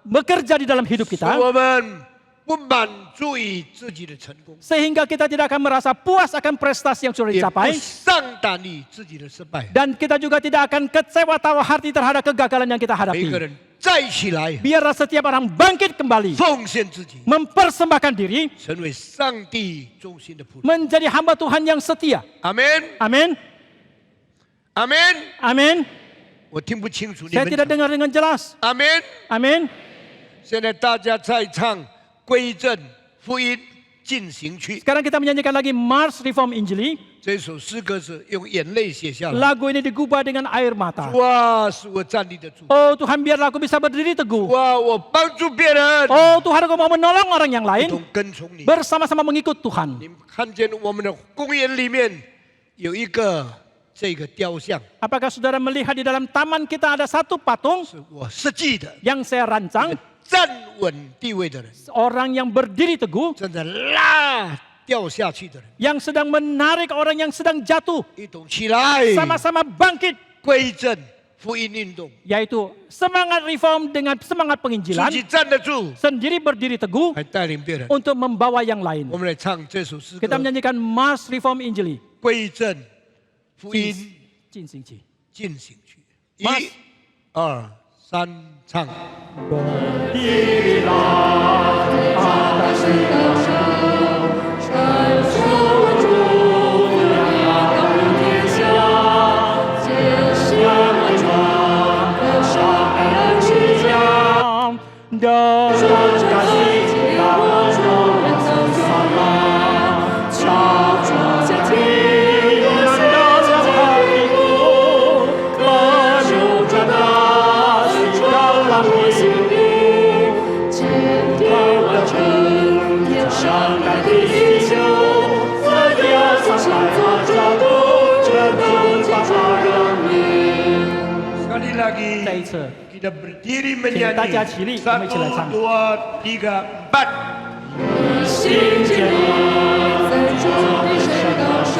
bekerja di dalam hidup 使 kita. 我们不满足于自己的成功， Sehingga kita tidak akan merasa puas akan prestasi yang sudah 也不 dicapai. 上当于自己的失败。 Dan kita juga tidak akan kecewa tawa hati terhadap kegagalan yang kita 每一个 hadapi. 人站起来， Biarlah setiap orang bangkit kembali. 奉献自己， Mempersembahkan diri. 成为上帝忠心的仆人。 Menjadi hamba Tuhan yang setia. 阿门， Amin. 阿门。 Amin. 我听不清楚你 Saya 们 tidak 讲。 dengar dengan jelas. 阿门。 Amin. 现在大家在唱归正福音进行曲， Sekarang kita menyanyikan lagi Mars Reform Injili. 这首诗歌是用眼泪写下来。 Lagu ini digubah dengan air mata. 哇，使我站立得住。 Oh Tuhan, biarlah aku bisa berdiri teguh. 哇，我帮助别人， Oh Tuhan, aku mau menolong orang yang 一 lain. 同跟从你。 Bersama-sama mengikut Tuhan. 你们看见我们的公园里面有一个这个雕像， Apakah saudara melihat di dalam taman kita ada satu patung 是我设计的， yang saya 一 rancang. 个站稳地位的人， Orang yang berdiri teguh. 正在拉掉下去的人， Yang sedang menarik orang yang sedang jatuh. 一同起来， Sama-sama bangkit. 归正福音运动， Yaitu semangat reform dengan semangat 自 penginjilan. 己站得住， Sendiri berdiri teguh 还带领别人。 untuk membawa yang lain. 我们来唱这首诗歌 Kita，menyanyikan Mars Reform Injili. 归正福音进行曲。进行曲， Mas 一、二、三，唱。 Dan kasih Sekali lagi 再一次， kita berdiri 请大家 menyanyi. 起立，我们一起来唱 Satu, dua, tiga, empat. 心坚定，在主的圣道上，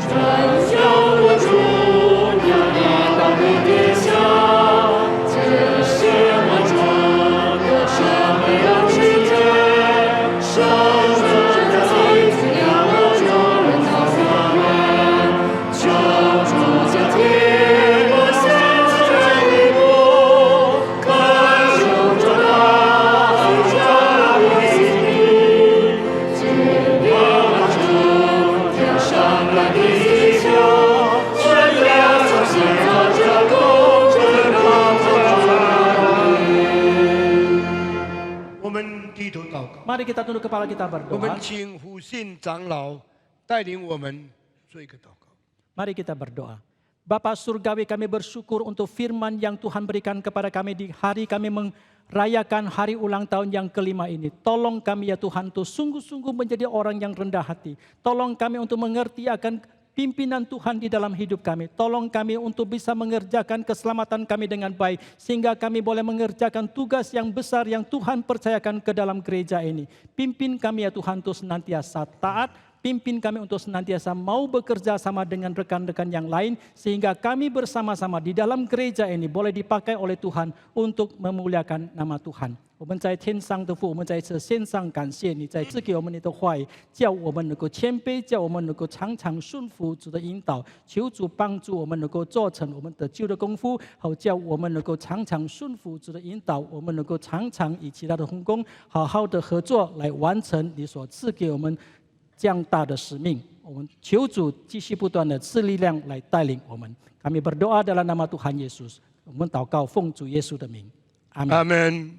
传销我主，要你到不跌下，这是我主的生命要世界，生存在亲子要我主人到我们，求主加添我现在的路，可求主大家我心里。今天我主天上来的地球，只要从现在这公正高中我们低头祷告， Mari kita tunduk kepala kita 我们 berdoa. 请胡信长老带领我们做一个祷告。 Mari kita berdoa. Bapa Surgawi, kami bersyukur untuk firman yang Tuhan berikan kepada kami di hari kami merayakan hari ulang tahun yang kelima ini. Tolong kami ya Tuhan untuk sungguh-sungguh menjadi orang yang rendah hati. Tolong kami untuk mengerti akan pimpinan Tuhan di dalam hidup kami. Tolong kami untuk bisa mengerjakan keselamatan kami dengan baik. Sehingga kami boleh mengerjakan tugas yang besar yang Tuhan percayakan ke dalam gereja ini. Pimpin kami ya Tuhan untuk senantiasa taat. pimpin kami untuk senantiasa mau bekerja sama dengan rekan-rekan yang lain, sehingga kami bersama-sama di dalam gereja ini boleh dipakai oleh Tuhan untuk memuliakan nama Tuhan。我们在天上的父，我们在这献上感谢你，在赐给我们你的话语，叫我们能够谦卑，叫我们能够常常顺服主的引导。求主帮助我们能够做成我们得救的功夫，好叫我们能够常常顺服主的引导，我们能够常常与其他的同工好好的合作，来完成你所赐给我们这样大的使命。我们求主继续不断的赐力量来带领我们。Kami berdoa dalam nama Tuhan Yesus，我们祷告奉主耶稣的名，阿门。阿门。